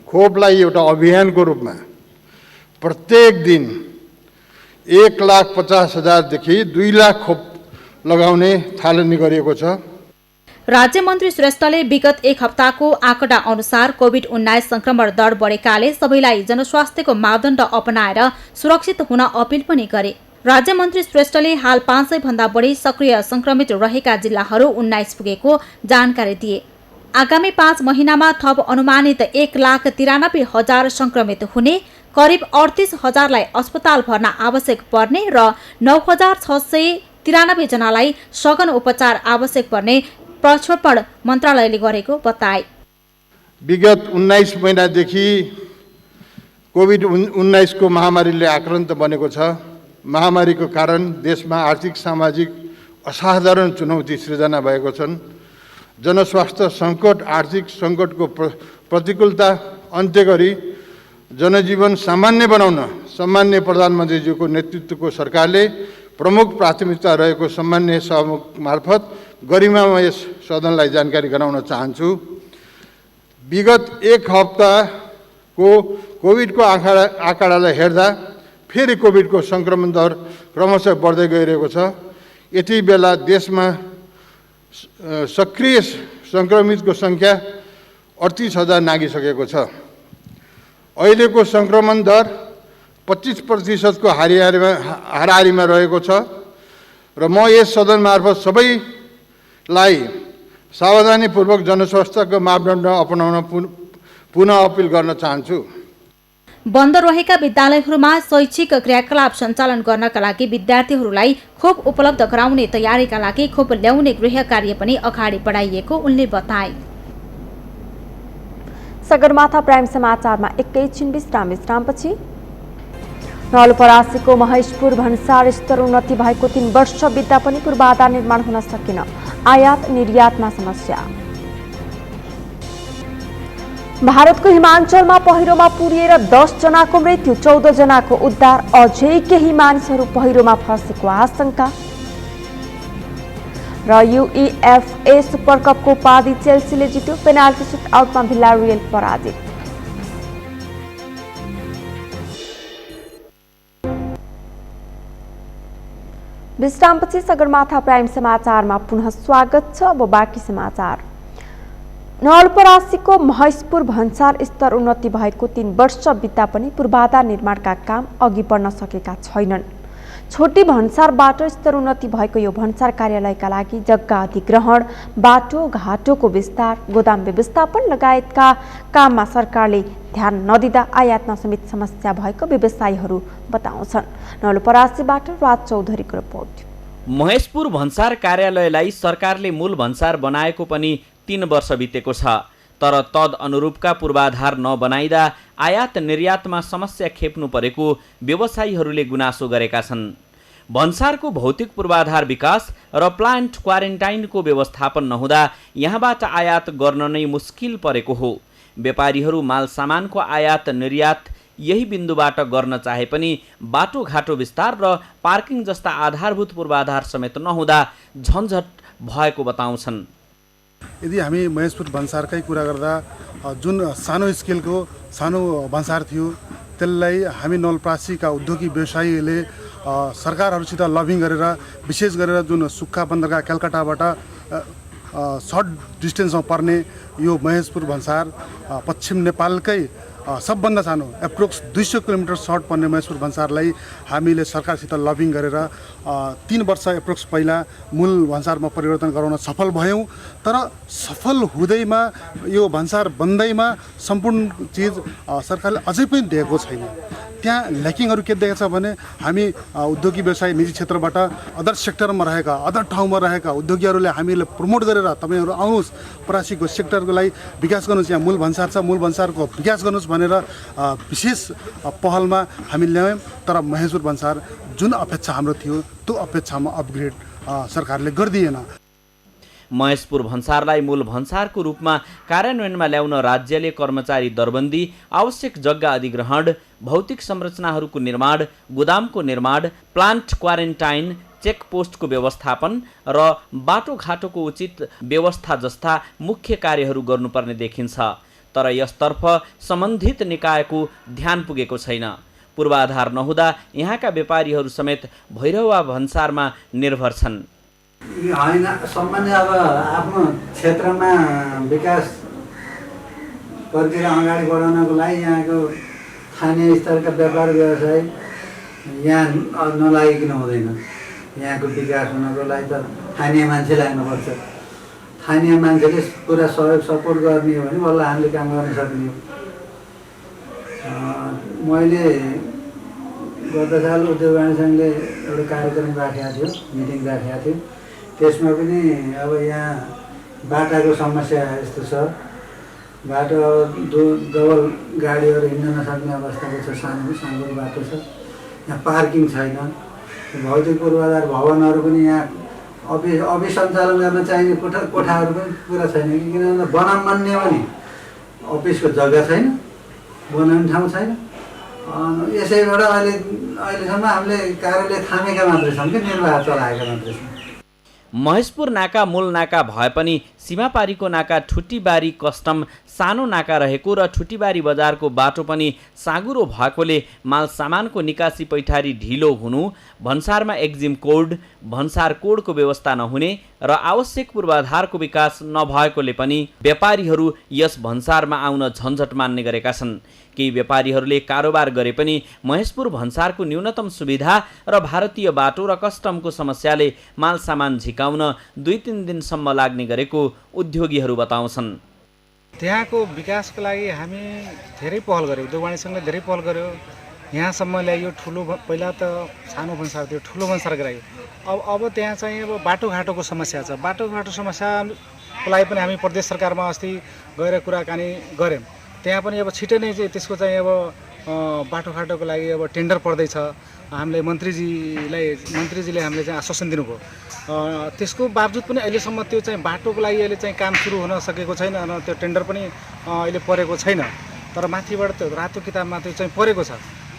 खोपलाई एउटा अभियानको रूपमा प्रत्येक दिन 1,50,000 देखि 2 लाख खोप लगाउने थालनी गरिएको छ। राज्य मन्त्री श्रेष्ठले विगत 1 हप्ताको आँकडा अनुसार कोभिड-19 संक्रमण दर बढेकाले सबैलाई जनस्वास्थ्यको मापदण्ड अपनाएर सुरक्षित हुन अपिल पनि गरे। राज्य मन्त्री श्रेष्ठले हाल 500 भन्दा बढी सक्रिय संक्रमित रहेका जिल्लाहरू 19 पुगेको जानकारी दिए। आगामी 5 महिनामा थप अनुमानित 1,93,000 संक्रमित हुने, करिब 38,000लाई अस्पताल भर्ना आवश्यक पर्ने र 9,693 जनालाई सघन उपचार आवश्यक पर्ने प्रक्षेपण मन्त्रालयले गरेको बताए। विगत 19 महिनादेखि कोभिड-19 को महामारीले आक्रान्त बनेको छ। महामारीको कारण देशमा आर्थिक सामाजिक असाधारण चुनौती सृजना भएको छन्। जनस्वास्थ्य सङ्कट, आर्थिक सङ्कटको प्रतिकूलता अन्त्य गरी जनजीवन सामान्य बनाउन सम्मान्य प्रधानमन्त्रीज्यूको नेतृत्वको सरकारले प्रमुख प्राथमिकता रहेको सम्मान्य सभामुख मार्फत गरिमामय सदनलाई जानकारी गराउन चाहन्छु। विगत 1 हप्ताको कोभिडको आँकडालाई हेर्दा फेरि कोभिडको सङ्क्रमण दर क्रमशः बढ्दै गइरहेको छ। यति बेला देशमा सक्रिय सङ्क्रमितको सङ्ख्या 38,000 नागिसकेको छ। अहिलेको सङ्क्रमण दर 25% को हाराहारीमा रहेको छ र म यस सदन मार्फत सबैलाई सावधानीपूर्वक जनस्वास्थ्यको मापदण्ड अपनाउन पुनः अपिल गर्न चाहन्छु। बन्द रहेका विद्यालयहरूमा शैक्षिक क्रियाकलाप सञ्चालन गर्नका लागि विद्यार्थीहरूलाई खोप उपलब्ध गराउने तयारीका लागि खोप ल्याउने गृह कार्य पनि अगाडि बढाइएको उनले बताए। सगरमाथा प्राइम समाचारमा एकैछिन विश्रामपछि नवलपरासीको महेशपुर भन्सार स्तर उन्नति भएको 3 वर्ष बित्दा पनि पूर्वाधार निर्माण हुन सकेन, आयात निर्यातमा समस्या। भारतको हिमाञ्चलमा पहिरोमा पुरिएर 10 जनाको मृत्यु, 14 जनाको उद्धार, अझै केही मानिसहरू पहिरोमा फँसेको आशंका। र UEFA सुपरकपको उपाधि चेल्सीले जित्यो, पेनाल्टी सुटआउटमा भिलारियल पराजित। विश्रामपछि सगरमाथा प्राइम समाचारमा पुनः स्वागत छ। अब बाँकी समाचार। नवलपरासीको महेशपुर भन्सार स्तर उन्नति भएको 3 वर्ष बित्दा पनि पूर्वाधार निर्माणका काम अघि बढ्न सकेका छैनन्। छोटी भन्सारबाट स्तर उन्नति भएको यो भन्सार कार्यालयका लागि जग्गा अधिग्रहण, बाटो घाटोको विस्तार, गोदाम व्यवस्थापन लगायतका काममा सरकारले ध्यान नदिँदा आयातमा समेत समस्या भएको व्यवसायीहरू बताउँछन्। नवलपरासीबाट राज चौधरीको रिपोर्ट। महेशपुर भन्सार कार्यालयलाई सरकारले मूल भन्सार बनाएको पनि 3 वर्ष बितेको छ, तर तद अनुरूपका पूर्वाधार नबनाइदा आयात निर्यातमा समस्या खेप्नु परेको व्यवसायीहरूले गुनासो गरेका छन्। भन्सारको भौतिक पूर्वाधार विकास र प्लान्ट क्वारेन्टाइनको व्यवस्थापन नहुँदा यहाँबाट आयात गर्न नै मुस्किल परेको हो। व्यापारीहरू माल सामानको आयात निर्यात यही बिन्दुबाट गर्न चाहे पनि बाटोघाटो विस्तार र पार्किङ जस्ता आधारभूत पूर्वाधार समेत नहुँदा झन्झट भएको बताउँछन्। यदि हामी महेशपुर भन्सारकै कुरा गर्दा जुन सानो स्केलको सानो भन्सार थियो त्यसलाई हामी नवलपरासीका उद्योगी व्यवसायीले सरकारहरूसित लबिङ गरेर विशेष गरेर जुन सुक्खा बन्दरगाह कलकत्ताबाट सर्ट डिस्टेन्समा पर्ने यो महेशपुर भन्सार पश्चिम नेपालकै सबभन्दा सानो एप्रोक्स 200 किलोमिटर सर्ट पर्ने महेशपुर भन्सारलाई हामीले सरकारसित लबिङ गरेर 3 वर्ष एप्रोक्स पहिला मूल भन्सारमा परिवर्तन गराउन सफल भयौँ। तर सफल हुँदैमा यो भन्सार बन्दैमा सम्पूर्ण चिज सरकारले अझै पनि दिएको छैन। त्यहाँ ल्याकिङहरू के देखेको छ भने हामी उद्योगी व्यवसाय निजी क्षेत्रबाट अदर सेक्टरमा रहेका अदर ठाउँमा रहेका उद्योगीहरूले हामीले प्रमोट गरेर तपाईँहरू आउनुहोस् परासीको सेक्टरको लागि विकास गर्नुहोस्, यहाँ मूल भन्सार छ, मूल भन्सारको विकास गर्नुहोस् भनेर विशेष पहलमा हामी ल्यायौँ। तर महेशपुर भन्सार जुन अपेक्षा हाम्रो थियो त्यो अपेक्षामा अपग्रेड सरकारले गरिदिएन। महेशपुर भन्सारलाई मूल भन्सारको रूपमा कार्यान्वयनमा ल्याउन राज्यले कर्मचारी दरबन्दी, आवश्यक जग्गा अधिग्रहण, भौतिक संरचनाहरूको निर्माण, गोदामको निर्माण, प्लान्ट क्वारेन्टाइन, चेकपोस्टको व्यवस्थापन र बाटोघाटोको उचित व्यवस्था जस्ता मुख्य कार्यहरू गर्नुपर्ने देखिन्छ। तर यसतर्फ सम्बन्धित निकायको ध्यान पुगेको छैन। पूर्वाधार नहुँदा यहाँका व्यापारीहरू समेत भैरवा भन्सारमा निर्भर छन्। होइन सम्बन्धी अब आफ्नो क्षेत्रमा विकास प्रक्रिया अगाडि बढाउनको लागि यहाँको स्थानीय स्तरका व्यापार व्यवसाय यहाँ नलागिकन हुँदैन। यहाँको विकास हुनको लागि त स्थानीय मान्छे लाग्नुपर्छ। स्थानीय मान्छेले पुरा सहयोग सपोर्ट गर्ने हो भने बल्ल हामीले काम गर्न सक्ने हो। मैले गत साल उद्योग वाणिज्य सङ्घले एउटा कार्यक्रम राखेको थियो, मिटिङ राखेको थियो। त्यसमा पनि अब यहाँ बाटाको समस्या यस्तो छ, बाटो अब डबल गाडीहरू हिँड्न नसक्ने अवस्थाको छ, सानो सानो बाटो छ, यहाँ पार्किङ छैन, भौतिक पूर्वाधार भवनहरू पनि यहाँ अफिस सञ्चालन गर्न चाहिने कोठाहरू पनि पुरा छैन। किनभने बनाउन मान्ने भने अफिसको जग्गा छैन, बनाउने ठाउँ छैन। यसैबाट अहिलेसम्म हामीले कार्यालय थामेका मात्रै छौँ कि निर्वाह चलाएका मात्रै छौँ। महेशपुर नाका मूल नाका भए पनि सीमापारीको नाका ठुटीबारी कस्टम सानो नाका रहेको र ठुटीबारी बजारको बाटो पनि साँगुरो भएकोले माल सामानको निकासी पैठारी ढिलो हुनु, भन्सारमा एक्जिम कोड, भन्सार कोडको व्यवस्था नहुने र आवश्यक पूर्वाधारको विकास नभएकोले पनि व्यापारीहरू यस भन्सारमा आउन झन्झट मान्ने गरेका छन्। केही व्यापारीहरूले कारोबार गरे पनि महेशपुर भन्सारको न्यूनतम सुविधा र भारतीय बाटो र कस्टमको समस्याले माल सामान झिकाउन 2-3 दिनसम्म लाग्ने गरेको उद्योगीहरू बताउँछन्। त्यहाँको विकासको लागि हामी धेरै पहल गऱ्यौँ, उद्योग वाणिज्य सङ्घले धेरै पहल गर्यो। यहाँसम्म ल्यायो, ठुलो पहिला त सानो भन्सार थियो, ठुलो भन्सार गरायो। अब त्यहाँ चाहिँ अब बाटोघाटोको समस्या छ। बाटोघाटो समस्याको लागि पनि हामी प्रदेश सरकारमा अस्ति गएर कुराकानी गऱ्यौँ। त्यहाँ पनि अब छिटै नै चाहिँ त्यसको चाहिँ अब बाटोघाटोको लागि अब टेन्डर पर्दैछ। हामीले मन्त्रीजीले हामीले चाहिँ आश्वासन दिनुभयो। त्यसको बावजुद पनि अहिलेसम्म त्यो चाहिँ बाटोको लागि अहिले चाहिँ काम सुरु हुन सकेको छैन र त्यो टेन्डर पनि अहिले परेको छैन। तर माथिबाट त्यो रातो किताबमा त्यो चाहिँ परेको छ।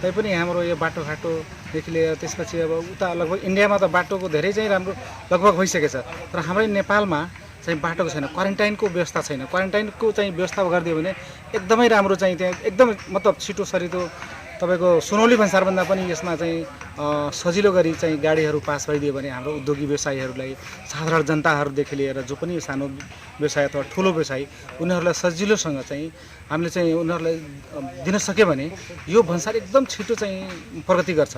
तैपनि हाम्रो यो बाटोघाटोदेखि लिएर त्यसपछि अब उता लगभग इन्डियामा त बाटोको धेरै चाहिँ राम्रो लगभग भइसकेछ। तर हाम्रै नेपालमा चाहिँ बाटोको छैन, क्वारेन्टाइनको व्यवस्था छैन। क्वारेन्टाइनको चाहिँ व्यवस्था गरिदियो भने एकदमै राम्रो चाहिँ त्यहाँ एकदमै मतलब छिटो सरितो तपाईँको सुनौली भन्सारभन्दा पनि यसमा चाहिँ सजिलो गरी चाहिँ गाडीहरू पास भइदियो भने हाम्रो उद्योगी व्यवसायीहरूलाई, साधारण जनताहरूदेखि लिएर जो पनि सानो व्यवसाय अथवा ठुलो व्यवसाय उनीहरूलाई सजिलोसँग चाहिँ हामीले चाहिँ उनीहरूलाई दिन सक्यो भने यो भन्सार एकदम छिटो चाहिँ प्रगति गर्छ।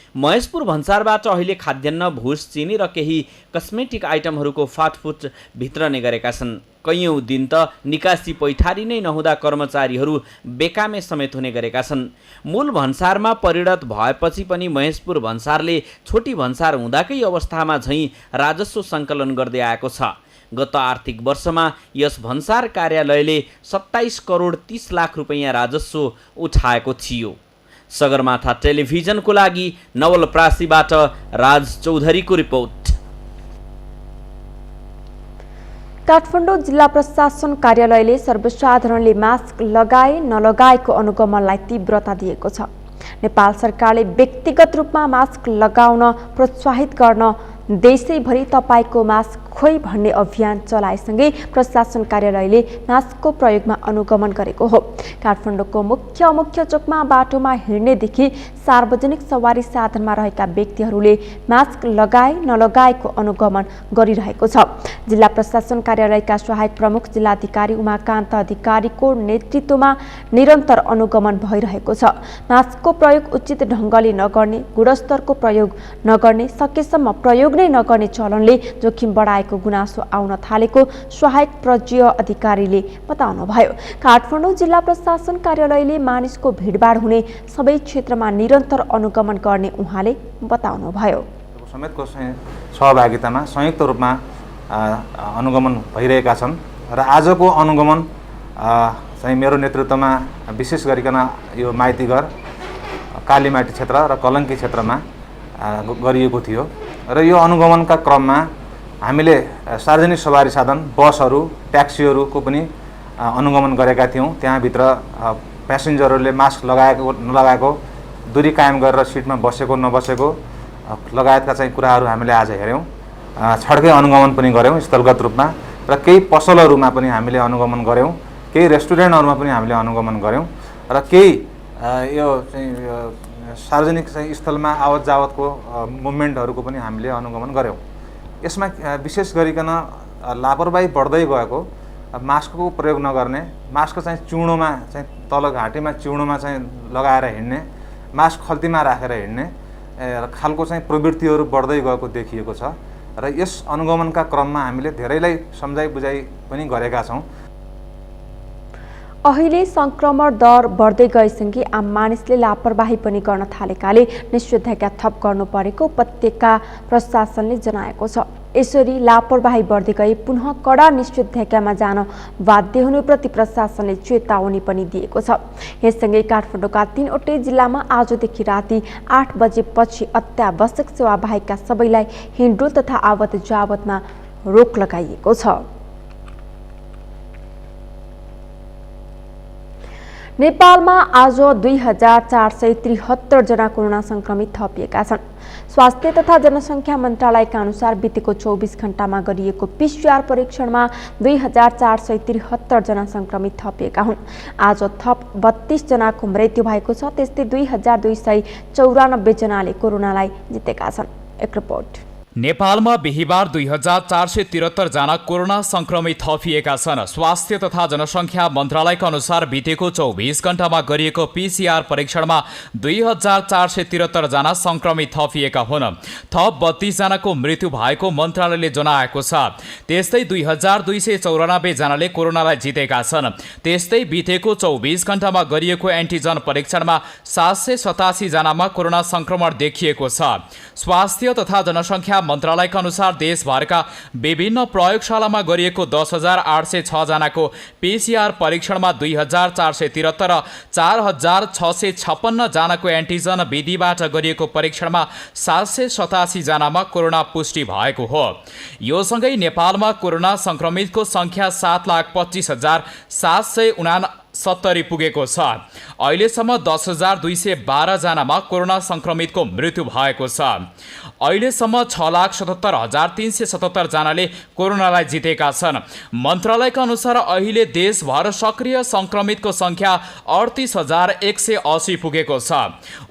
महेशपुर भन्सारबाट अहिले खाद्यान्न, भुस, चिनी र केही कस्मेटिक आइटमहरूको फाटफुट भित्रने गरेका छन्। कैयौँ दिन त निकासी पैठारी नै नहुँदा कर्मचारीहरू बेकामे समेत हुने गरेका छन्। मूल भन्सारमा परिणत भएपछि पनि महेशपुर भन्सारले छोटी भन्सार हुँदाकै अवस्थामा झैँ राजस्व सङ्कलन गर्दै आएको छ। गत आर्थिक वर्षमा यस भन्सार कार्यालयले 27 करोड 30 लाख रुपैयाँ राजस्व उठाएको थियो। सगरमाथा टेलिभिजनको लागि नवलप्रासीबाट राज चौधरीको रिपोर्ट। काठमाडौँ जिल्ला प्रशासन कार्यालयले सर्वसाधारणले मास्क लगाए नलगाएको अनुगमनलाई तीव्रता दिएको छ। नेपाल सरकारले व्यक्तिगत रूपमा मास्क लगाउन प्रोत्साहित गर्न देशैभरि तपाईको मास्क खोइ भन्ने अभियान चलाएसँगै प्रशासन कार्यालयले मास्कको प्रयोगमा अनुगमन गरेको हो। काठमाडौँको मुख्य चोकमा बाटोमा हिँड्नेदेखि सार्वजनिक सवारी साधनमा रहेका व्यक्तिहरूले मास्क लगाए नलगाएको अनुगमन गरिरहेको छ। जिल्ला प्रशासन कार्यालयका सहायक प्रमुख जिल्लाधिकारी उमाकान्त अधिकारीको नेतृत्वमा निरन्तर अनुगमन भइरहेको छ। मास्कको प्रयोग उचित ढङ्गले नगर्ने, गुणस्तरको प्रयोग नगर्ने, सकेसम्म प्रयोग नै नगर्ने चलनले जोखिम बढाएको गुनासो आउन थालेको सहायक प्रज्य अधिकारीले बताउनुभयो। काठमाडौँ जिल्ला प्रशासन कार्यालयले मानिसको भिडभाड हुने सबै क्षेत्रमा निरन्तर अनुगमन गर्ने उहाँले बताउनुभयो। समेतको सहभागितामा संयुक्त रूपमा अनुगमन भइरहेका छन् र आजको अनुगमन चाहिँ मेरो नेतृत्वमा विशेष गरिकन यो माइतीघर, कालीमाटी क्षेत्र र कलङ्की क्षेत्रमा गरिएको थियो र यो अनुगमनका क्रममा हामीले सार्वजनिक सवारी साधन, बसहरू, ट्याक्सीहरूको पनि अनुगमन गरेका थियौँ। त्यहाँभित्र प्यासेन्जरहरूले मास्क लगाएको नलगाएको, दूरी कायम गरेर सिटमा बसेको नबसेको लगायतका चाहिँ कुराहरू हामीले आज हेऱ्यौँ। छड्के अनुगमन पनि गऱ्यौँ स्थलगत रूपमा र केही पसलहरूमा पनि हामीले अनुगमन गऱ्यौँ, केही रेस्टुरेन्टहरूमा पनि हामीले अनुगमन गऱ्यौँ र केही यो चाहिँ सार्वजनिक चाहिँ स्थलमा आवत जावतको मुभमेन्टहरूको पनि हामीले अनुगमन गऱ्यौँ। यसमा विशेष गरिकन लापरवाही बढ्दै गएको, मास्कको प्रयोग नगर्ने, मास्क चाहिँ चिउँडोमा चाहिँ तल घाँटीमा चिउँडोमा चाहिँ लगाएर हिँड्ने, मास्क खल्तीमा राखेर हिँड्ने खालको चाहिँ प्रवृत्तिहरू बढ्दै गएको देखिएको छ र यस अनुगमनका क्रममा हामीले धेरैलाई सम्झाइ बुझाइ पनि गरेका छौँ। अहिले संक्रमण दर बढ्दै गएसँगै आम मानिसले लापरवाही पनि गर्न थालेकाले निषेधाज्ञा थप गर्नु परेको उपत्यका प्रशासनले जनाएको छ। यसरी लापरवाही बढ्दै गए पुनः कडा निषेधाज्ञामा जान बाध्य हुनेप्रति प्रशासनले चेतावनी पनि दिएको छ। यससँगै काठमाडौँका 3वटै जिल्लामा आजदेखि राति 8 बजेपछि अत्यावश्यक सेवा बाहेकका सबैलाई हिँडडुल तथा आवत जावतमा रोक लगाइएको छ। नेपालमा आज 2473 जना कोरोना संक्रमित थपिएका छन्। स्वास्थ्य तथा जनसङ्ख्या मन्त्रालयका अनुसार बितेको 24 घण्टामा गरिएको PCR परीक्षणमा 2473 जना संक्रमित थपिएका हुन्। आज थप 32 जनाको मृत्यु भएको छ। त्यस्तै 2294 जनाले कोरोनालाई जितेका छन्। एक रिपोर्ट। नेपालमा बिहिबार 2473 जना कोरोना संक्रमित थपिएका छन्। स्वास्थ्य तथा जनसङ्ख्या मन्त्रालयका अनुसार बितेको 24 घण्टामा गरिएको PCR परीक्षणमा 2473 जना संक्रमित थपिएका हुन्। थप 32 जनाको मृत्यु भएको मन्त्रालयले जनाएको छ। त्यस्तै 2294 जनाले कोरोनालाई जितेका छन्। त्यस्तै बितेको 24 घण्टामा गरिएको एन्टिजन परीक्षणमा 787 जनामा कोरोना संक्रमण देखिएको छ। स्वास्थ्य तथा जनसङ्ख्या मन्त्रालयका अनुसार देशभरका विभिन्न प्रयोगशालामा गरिएको 10,806 जनाको PCR परीक्षणमा 2,473 र 4,656 जनाको एन्टिजन विधिबाट गरिएको परीक्षणमा 787 जनामा कोरोना पुष्टि भएको हो। यो सँगै नेपालमा कोरोना संक्रमितको संख्या 7,25,769 पुगेको छ। अहिलेसम्म 10,212 जनामा कोरोना संक्रमितको मृत्यु भएको छ। अहिलेसम्म 6,77,377 जनाले कोरोनालाई जितेका छन्। मन्त्रालयका अनुसार अहिले देशभर सक्रिय संक्रमितको संख्या 38,180 पुगेको छ।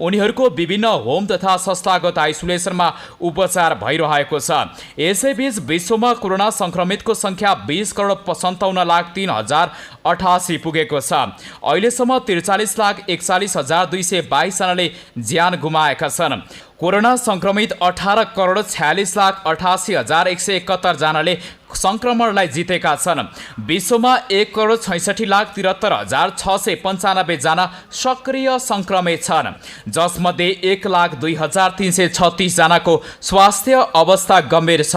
उनीहरूको विभिन्न होम तथा संस्थागत आइसोलेसनमा उपचार भइरहेको छ। यसैबीच विश्वमा कोरोना संक्रमितको संख्या 20,57,03,088 पुगेको छ। अहिलेसम्म 43,41,222 जनाले ज्यान गुमाएका छन्। कोरोना संक्रमित 18,46,88,171 जनाले संक्रमणलाई जितेका छन्। विश्वमा 1,66,73,695 जना सक्रिय संक्रमित छन्, जसमध्ये 1,02,336 जनाको स्वास्थ्य अवस्था गम्भीर छ।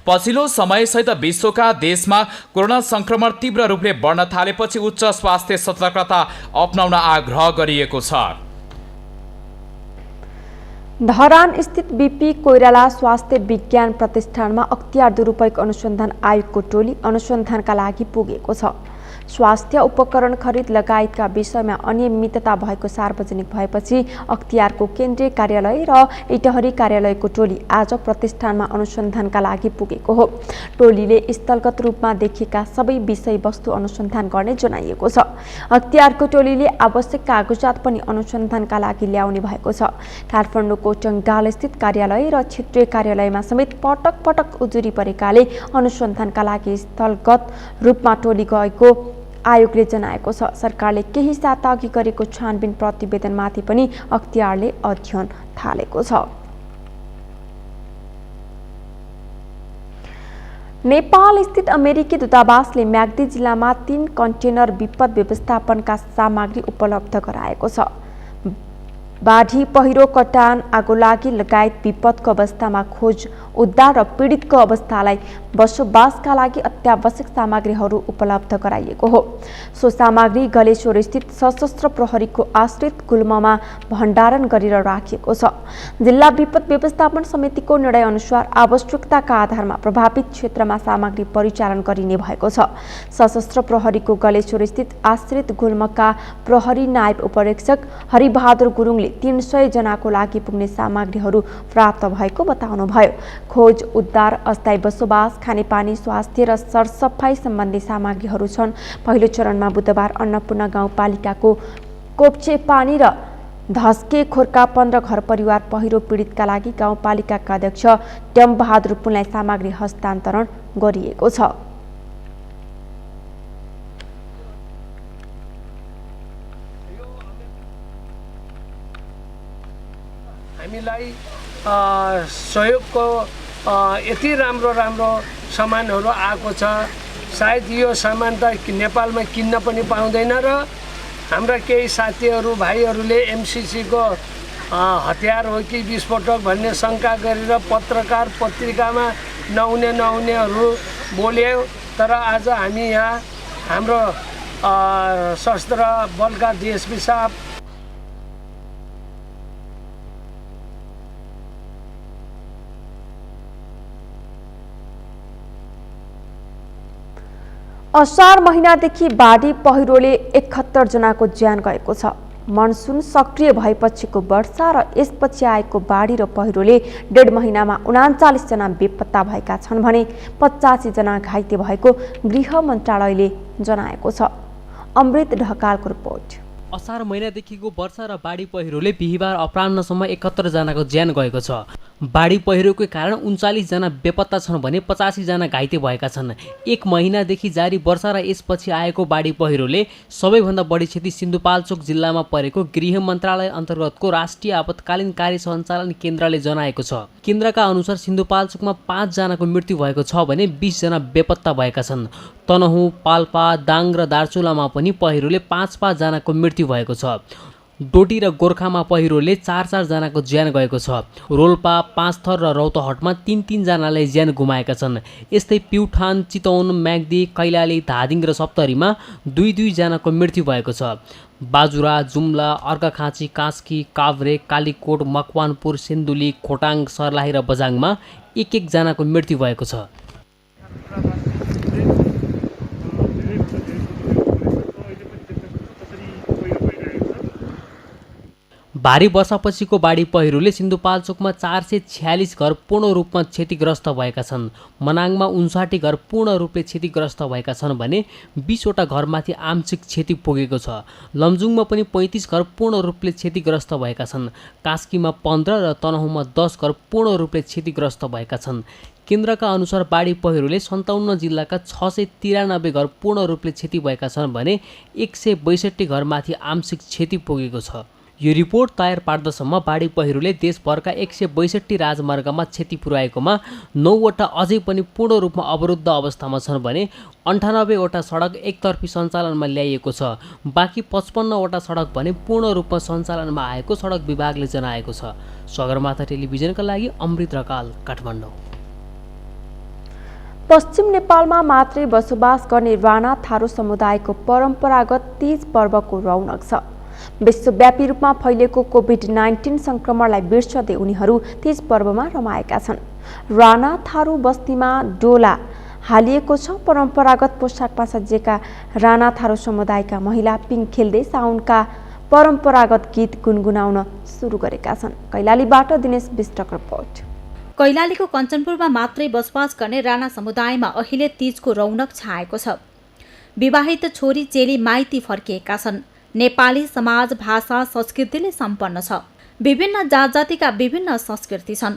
पछिल्लो समयसहित विश्वका देशमा कोरोना संक्रमण तीव्र रूपले बढ्न थालेपछि उच्च स्वास्थ्य सतर्कता अपनाउन आग्रह गरिएको छ। धरान स्थित बीपी कोइराला स्वास्थ्य विज्ञान प्रतिष्ठानमा अख्तियार दुरुपयोग अनुसन्धान आयोगको टोली अनुसन्धानका लागि पुगेको छ। स्वास्थ्य उपकरण खरिद लगायतका विषयमा अनियमितता भएको सार्वजनिक भएपछि अख्तियारको केन्द्रीय कार्यालय र इटहरी कार्यालयको टोली आज प्रतिष्ठानमा अनुसन्धानका लागि पुगेको हो। टोलीले स्थलगत रूपमा देखिएका सबै विषयवस्तु अनुसन्धान गर्ने जनाइएको छ। अख्तियारको टोलीले आवश्यक कागजात पनि अनुसन्धानका लागि ल्याउने भएको छ। काठमाडौँको टङ्गाल स्थित कार्यालय र क्षेत्रीय कार्यालयमा समेत पटक पटक उजुरी परेकाले अनुसन्धानका लागि स्थलगत रूपमा टोली गएको आयोगले जनाएको छ। सरकारले केही साता अघि गरेको छानबिन प्रतिवेदनमाथि पनि अख्तियारले अध्ययन थालेको छ। नेपाल स्थित अमेरिकी दूतावासले म्याग्दी जिल्लामा 3 कन्टेनर विपद व्यवस्थापनका सामग्री उपलब्ध गराएको छ। बाढी, पहिरो, कटान, आगोलागी लगायत विपदको अवस्थामा खोज, उद्धार र पीडितको अवस्थालाई बसोबासका लागि अत्यावश्यक सामग्रीहरू उपलब्ध गराइएको हो। सो सामग्री गलेश्वर स्थित सशस्त्र प्रहरीको आश्रित गुल्ममा भण्डारण गरेर राखिएको छ। जिल्ला विपद व्यवस्थापन समितिको निर्णय अनुसार आवश्यकताका आधारमा प्रभावित क्षेत्रमा सामग्री परिचालन गरिने भएको छ। सशस्त्र प्रहरीको गलेश्वर स्थित आश्रित गुल्मका प्रहरी नायब उपरीक्षक हरिबहादुर गुरुङले 300 जनाको लागि पुग्ने सामग्रीहरू प्राप्त भएको बताउनुभयो। खोज, उद्धार, अस्थायी बसोबास, खानेपानी, स्वास्थ्य र सरसफाई सम्बन्धी सामग्रीहरू छन्। पहिलो चरणमा बुधबार अन्नपूर्ण गाउँपालिकाको कोप्चे पानी र धस्के खोरका 15 घर परिवार पहिरो पीडितका लागि गाउँपालिकाका अध्यक्ष ट्याम बहादुर पुनलाई सामग्री हस्तान्तरण गरिएको छ। हामीलाई सहयोगको यति राम्रो सामानहरू आएको छ। सायद यो सामान त नेपालमा किन्न पनि पाउँदैन र हाम्रा केही साथीहरू भाइहरूले एमसीसीको हतियार हो कि विस्फोटक भन्ने शङ्का गरेर पत्रकार पत्रिकामा नहुनेहरू बोल्यो। तर आज हामी यहाँ हाम्रो सशस्त्र बलका डीएसपी साहब असार महिनादेखि बाढी पहिरोले 71 जनाको ज्यान गएको छ। मनसुन सक्रिय भएपछिको वर्षा र यसपछि आएको बाढी र पहिरोले 1.5 महिनामा 39 जना बेपत्ता भएका छन् भने 85 जना घाइते भएको गृह मन्त्रालयले जनाएको छ। अमृत ढकालको रिपोर्ट। असार महिनादेखिको वर्षा र बाढी पहिरोले बिहिबार अपराह्नसम्म 71 जनाको ज्यान गएको छ। बाढी पहिरोको कारण 39 जना बेपत्ता छन् भने 85 जना घाइते भएका छन्। 1 महिनादेखि जारी वर्षा र यसपछि आएको बाढी पहिरोले सबैभन्दा बढी क्षति सिन्धुपाल्चोक जिल्लामा परेको गृह मन्त्रालय अन्तर्गतको राष्ट्रिय आपतकालीन कार्य सञ्चालन केन्द्रले जनाएको छ। केन्द्रका अनुसार सिन्धुपाल्चोकमा 5 जनाको मृत्यु भएको छ भने 20 जना बेपत्ता भएका छन्। तनहुँ, पाल्पा, दाङ र दार्चुलामा पनि पहिरोले 5-5 जनाको मृत्यु भएको छ। डोटी र गोर्खामा पहिरोले 4-4 जनाको ज्यान गएको छ। रोल्पा, पाँचथर र रौतहटमा 3-3 जनाले ज्यान गुमाएका छन्। यस्तै प्युठान, चितवन, म्याग्दी, कैलाली, धादिङ र सप्तरीमा 2-2 जनाको मृत्यु भएको छ। बाजुरा, जुम्ला, अर्घाखाँची, कास्की, काभ्रे, कालीकोट, मकवानपुर, सिन्धुली, खोटाङ, सर्लाही र बझाङमा 1-1 जनाको मृत्यु भएको छ। भारी वर्षापछिको बाढी पहिरोले सिन्धुपाल्चोकमा 446 घर पूर्ण रूपमा क्षतिग्रस्त भएका छन्। मनाङमा 59 घर पूर्ण रूपले क्षतिग्रस्त भएका छन् भने 20 वटा घरमाथि आंशिक क्षति पुगेको छ। लमजुङमा पनि 35 घर पूर्ण रूपले क्षतिग्रस्त भएका छन्। कास्कीमा 15 र तनहुँमा 10 घर पूर्ण रूपले क्षतिग्रस्त भएका छन्। केन्द्रका अनुसार बाढी पहिरोले 57 जिल्लाका 693 घर पूर्ण रूपले क्षति भएका छन् भने 162 घरमाथि आंशिक क्षति पुगेको छ। यो रिपोर्ट तयार पार्दासम्म बाढी पहिरोले देशभरका 162 राजमार्गमा क्षति पुर्याएकोमा 9 वटा अझै पनि पूर्ण रूपमा अवरुद्ध अवस्थामा छन् भने 98 वटा सडक एकतर्फी सञ्चालनमा ल्याइएको छ। बाँकी 55 वटा सडक भने पूर्ण रूपमा सञ्चालनमा आएको सडक विभागले जनाएको छ। सगरमाथा टेलिभिजनका लागि अमृत ढकाल, काठमाडौँ। पश्चिम नेपालमा मात्रै बसोबास गर्ने राणा थारू समुदायको परम्परागत तीज पर्वको रौनक छ। विश्वव्यापी रूपमा फैलिएको कोभिड-19 संक्रमणलाई बिर्सदै उनीहरू तीज पर्वमा रमाएका छन्। राणा थारू बस्तीमा डोला हालिएको छ। परम्परागत पोसाकमा सजिएका राणा थारू समुदायका महिला पिङ खेल्दै साउनका परम्परागत गीत गुनगुनाउन सुरु गरेका छन्। कैलालीबाट दिनेश बिष्टको रिपोर्ट। कैलालीको कञ्चनपुरमा मात्रै बसोबास गर्ने राणा समुदायमा अहिले तीजको रौनक छाएको छ। विवाहित छोरी चेली माइती फर्किएका छन्। नेपाली समाज भाषा संस्कृतिले सम्पन्न छ। विभिन्न जात जातिका विभिन्न संस्कृति छन्।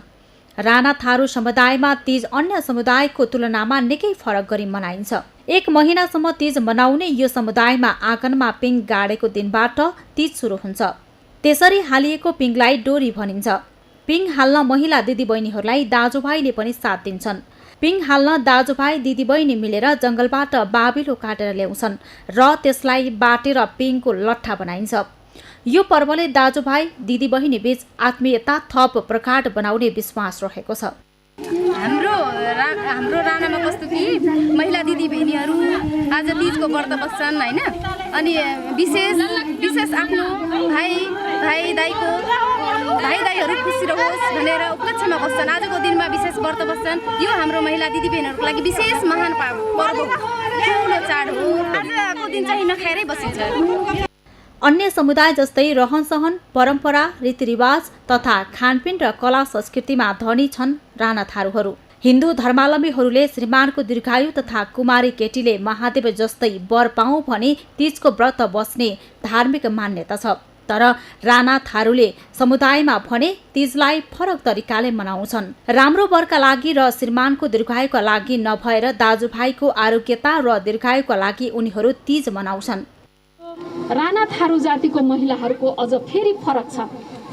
राणा थारू समुदायमा तीज अन्य समुदायको तुलनामा निकै फरक गरी मनाइन्छ। 1 महिनासम्म तीज मनाउने यो समुदायमा आँगनमा पिङ गाडेको दिनबाट तीज सुरु हुन्छ। त्यसरी हालिएको पिङलाई डोरी भनिन्छ। पिङ हाल्न महिला दिदीबहिनीहरूलाई दाजुभाइले पनि साथ दिन्छन्। पिङ हाल्न दाजुभाइ दिदीबहिनी मिलेर जंगलबाट बाबिलो काटेर ल्याउँछन् र त्यसलाई बाटेर पिङको लट्ठा बनाइन्छ। यो पर्वले दाजुभाइ दिदीबहिनी बीच आत्मीयता थप प्रगाढ बनाउने विश्वास रहेको छ। हाम्रो राणामा कस्तो कि महिला दिदीबहिनीहरू आज तीजको व्रत बस्छन् हैन, अनि विशेष आफ्नो भाइ दाइहरू खुसी रहोस् भनेर उपलक्ष्यमा बस्छन्। आजको दिनमा विशेष व्रत बस्छन्। यो हाम्रो महिला दिदीबहिनीहरूको लागि विशेष महान पर्व हो, ठुलो चाड हो। आजको दिन चाहिँ नखाएरै बसिन्छ। अन्य समुदाय जस्तै रहनसहन, परम्परा, रीतिरिवाज तथा खानपिन र कला संस्कृतिमा धनी छन् राणा थारूहरू। हिन्दू धर्मावलम्बीहरूले श्रीमानको दीर्घायु तथा कुमारी केटीले महादेव जस्तै वर पाऊँ भनी तीजको व्रत बस्ने धार्मिक मान्यता छ। तर राणा थारूले समुदायमा भने तीजलाई फरक तरिकाले मनाउँछन्। राम्रो वरका लागि र श्रीमानको दीर्घायुका लागि नभएर दाजुभाइको आरोग्यता र दीर्घायुका लागि उनीहरू तीज मनाउँछन्। राणा थारू जातिको महिलाहरूको अझ फेरि फरक छ।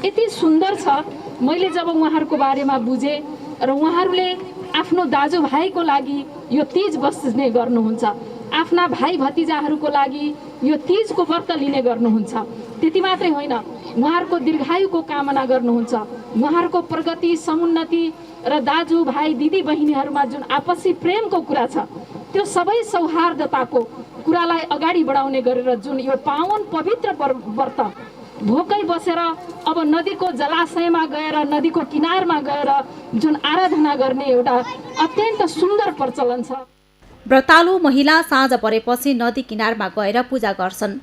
यति सुन्दर छ। मैले जब उहाँहरूको बारेमा बुझेँ र उहाँहरूले आफ्नो दाजुभाइको लागि यो तीज बस्ने गर्नुहुन्छ, आफ्ना भाइ भतिजाहरूको लागि यो तीजको व्रत लिने गर्नुहुन्छ। त्यति मात्रै होइन, उहाँहरूको दीर्घायुको कामना गर्नुहुन्छ। उहाँहरूको प्रगति, समुन्नति र दाजुभाइ दिदीबहिनीहरूमा जुन आपसी प्रेमको कुरा छ, त्यो सबै सौहार्दताको कुरालाई अगाडि बढाउने गरेर जुन यो पावन पवित्र व्रत भोकै बसेर अब नदीको जलाशयमा गएर, नदीको किनारमा गएर जुन आराधना गर्ने एउटा अत्यन्त सुन्दर प्रचलन छ। व्रतालु महिला साँझ परेपछि नदी किनारमा गएर पूजा गर्छन्।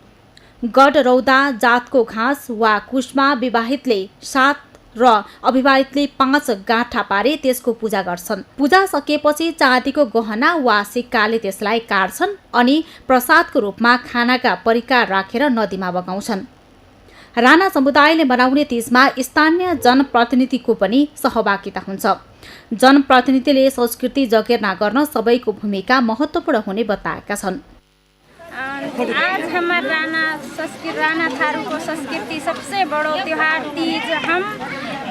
गड रौदा जातको घाँस वा कुशमा विवाहितले 7 र अविवाहितले 5 गाँठा पारे त्यसको पूजा गर्छन्। पूजा सकिएपछि चाँदीको गहना वा सिक्काले त्यसलाई काट्छन् अनि प्रसादको रूपमा खानाका परिकार राखेर नदीमा बगाउँछन्। राणा समुदायले मनाउने तीजमा स्थानीय जनप्रतिनिधिको पनि सहभागिता हुन्छ। जनप्रतिनिधिले संस्कृति जगेर्ना गर्न सबैको भूमिका महत्त्वपूर्ण हुने बताएका छन्। आज हमारे राणा थारू को संस्कृति सबसे बड़ो त्योहार तीज हम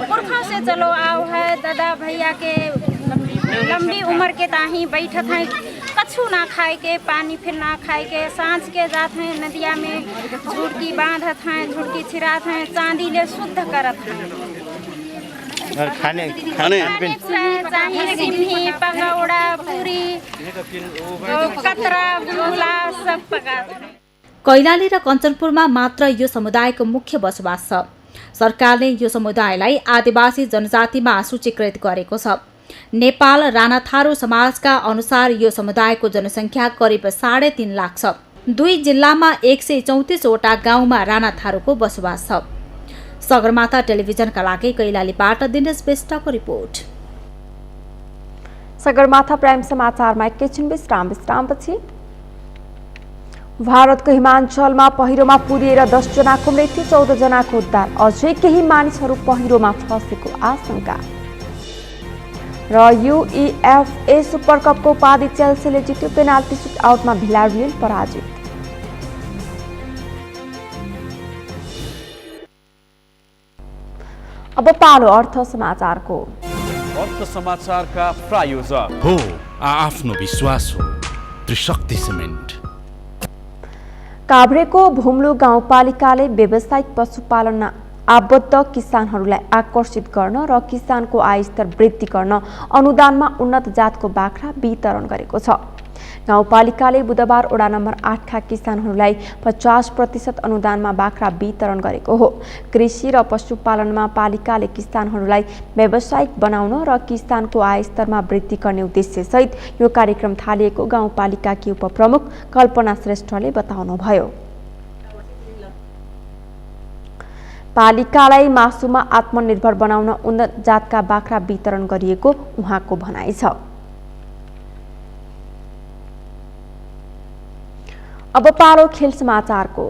पुरखों से चलो आओ है। दादा भैया के लंबी उम्र के ताही बैठत हैं, कछु ना खाए के, पानी फिर ना खाए के, सांझ के जात हैं नदिया में झुड़की बांधत हैं, झुड़की छिरात हैं, चांदी ले शुद्ध करत हैं। खाने चाहिए सिमही, पकौड़ा, पूरी, कतरा, गुला सब पकाते हैं। कैलाली र कञ्चनपुरमा मात्र यो समुदायको मुख्य बसोबास छ। सरकारले यो समुदायलाई आदिवासी जनजातिमा सूचीकृत गरेको छ। नेपाल राणा थारू समाजका अनुसार यो समुदायको जनसङ्ख्या करिब 3.5 लाख छ। 2 जिल्लामा 134 वटा गाउँमा राणा थारूको बसोबास छ। सगरमाथा टेलिभिजनका लागि कैलालीबाट दिनेश बिष्टको रिपोर्ट। सगरमाथा प्राइम समाचारमा एकैछिन विश्रामपछि भारतको हिमाञ्चलमा पहिरोमा पुरिएर 10 जनाको मृत्यु, 14 जनाको उद्धार, अझै केही मानिसहरू पहिरोमा फँसेको आशंका। र UEFA सुपरकपको उपाधि चेल्सीले जित्यो, पेनाल्टी सुटआउटमा भिलारियल पराजित। अब पालो अर्थ समाचारको। अर्थ समाचारका प्रायोजक हो आफ्नो विश्वास हो त्रिशक्ति सिमेन्ट। काभ्रेको भुम्लु गाउँपालिकाले व्यावसायिक पशुपालनमा आबद्ध किसानहरूलाई आकर्षित गर्न र किसानको आय स्तर वृद्धि गर्न अनुदानमा उन्नत जातको बाख्रा वितरण गरेको छ। गाउँपालिकाले बुधबार वडा नम्बर 8 का किसानहरूलाई 50% अनुदानमा बाख्रा वितरण गरेको हो। कृषि र पशुपालनमा पालिकाले किसानहरूलाई व्यावसायिक बनाउन र किसानको आय स्तरमा वृद्धि गर्ने उद्देश्यसहित यो कार्यक्रम थालिएको गाउँपालिकाकी उपप्रमुख कल्पना श्रेष्ठले बताउनुभयो। पालिकालाई मासुमा आत्मनिर्भर बनाउन उन्नत जातका बाख्रा वितरण गरिएको उहाँको भनाइ छ। अब पालो खेल समाचारको।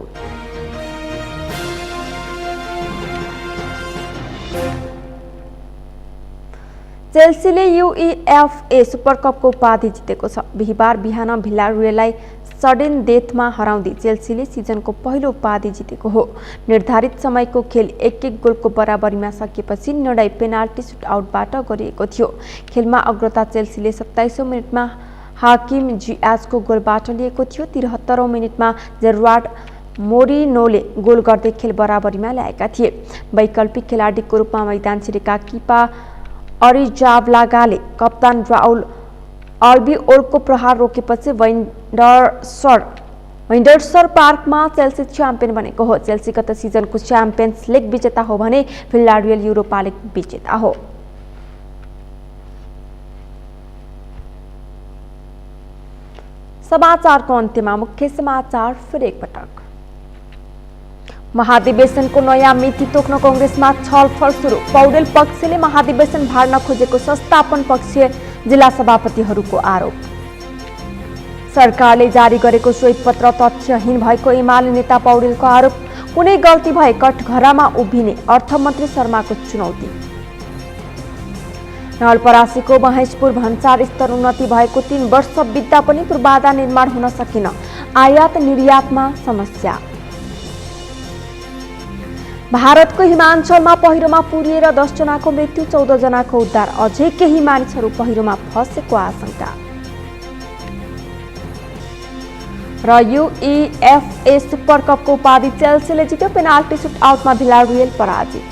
चेल्सीले UEFA सुपरकपको उपाधि जितेको छ। बिहीबार बिहान भिलारियललाई सडन डेथमा हराउँदै चेल्सीले सिजनको पहिलो उपाधि जितेको हो। निर्धारित समयको खेल 1-1 गोलको बराबरीमा सकिएपछि निर्णय पेनाल्टी सुटआउटबाट गरिएको थियो। खेलमा अग्रता चेल्सीले 27औं मिनेटमा हाकिम जियाजको गोलबाट लिएको थियो। 73औं मिनेटमा जेरार्ड मोरिनोले गोल गर्दै खेल बराबरीमा ल्याएका थिए। वैकल्पिक खेलाडीको रूपमा मैदान छिरेका किपा अरिजाब्लागाले कप्तान राउल अल्बिओलको प्रहार रोकेपछि वेन्डरसर पार्कमा चेल्सी च्याम्पियन बनेको हो। चेल्सी गत सिजनको च्याम्पियन्स लिग विजेता हो भने भिलारियल युरोपा लिग विजेता हो। समाचारको अन्त्यमा मुख्य समाचार फेरि एकपटक। महाधिवेशनको नयाँ मिति तोक्न कांग्रेसमा छलफल सुरु। पौडेल पक्षले महाधिवेशन भाड्न खोजेको संस्थापन पक्षीय जिल्ला सभापतिहरूको आरोप। सरकारले जारी गरेको श्वेतपत्र तथ्यहीन भएको एमाले नेता पौडेलको आरोप। कुनै गल्ती भए कठघरामा उभिने अर्थमन्त्री शर्माको चुनौती। नवलपरासीको महेशपुर भन्सार स्तर उन्नति भएको 3 वर्ष बित्दा पनि पूर्वाधार निर्माण हुन सकिन। आयात निर्यातमा समस्या। भारतको हिमाञ्चलमा पहिरोमा पुरिएर 10 जनाको मृत्यु, 14 जनाको उद्धार। अझै केही मानिसहरू पहिरोमा फँसेको आशंका। र UEFA सुपरकपको उपाधि चेल्सीले जित्यो। पेनाल्टी सुटआउटमा भिलारियल पराजित।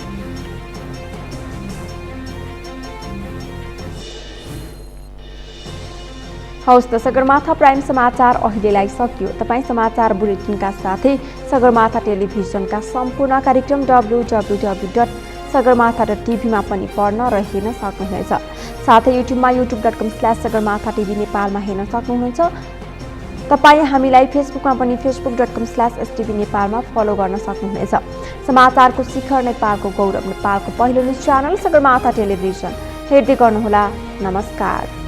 हौस् त सगरमाथा प्राइम समाचार अहिलेलाई सकियो। तपाईँ समाचार बुलेटिनका साथै सगरमाथा टेलिभिजनका सम्पूर्ण कार्यक्रम www.sagarmatha.tv मा पनि पढ्न र हेर्न सक्नुहुनेछ। साथै युट्युबमा youtube.com/sagarmatha.tv नेपालमा हेर्न सक्नुहुन्छ। तपाईँ हामीलाई फेसबुकमा पनि facebook.com/stv नेपालमा फलो गर्न सक्नुहुनेछ। समाचारको शिखर नेपालको गौरव नेपालको पहिलो न्युज च्यानल सगरमाथा टेलिभिजन हेर्दै गर्नुहोला। नमस्कार।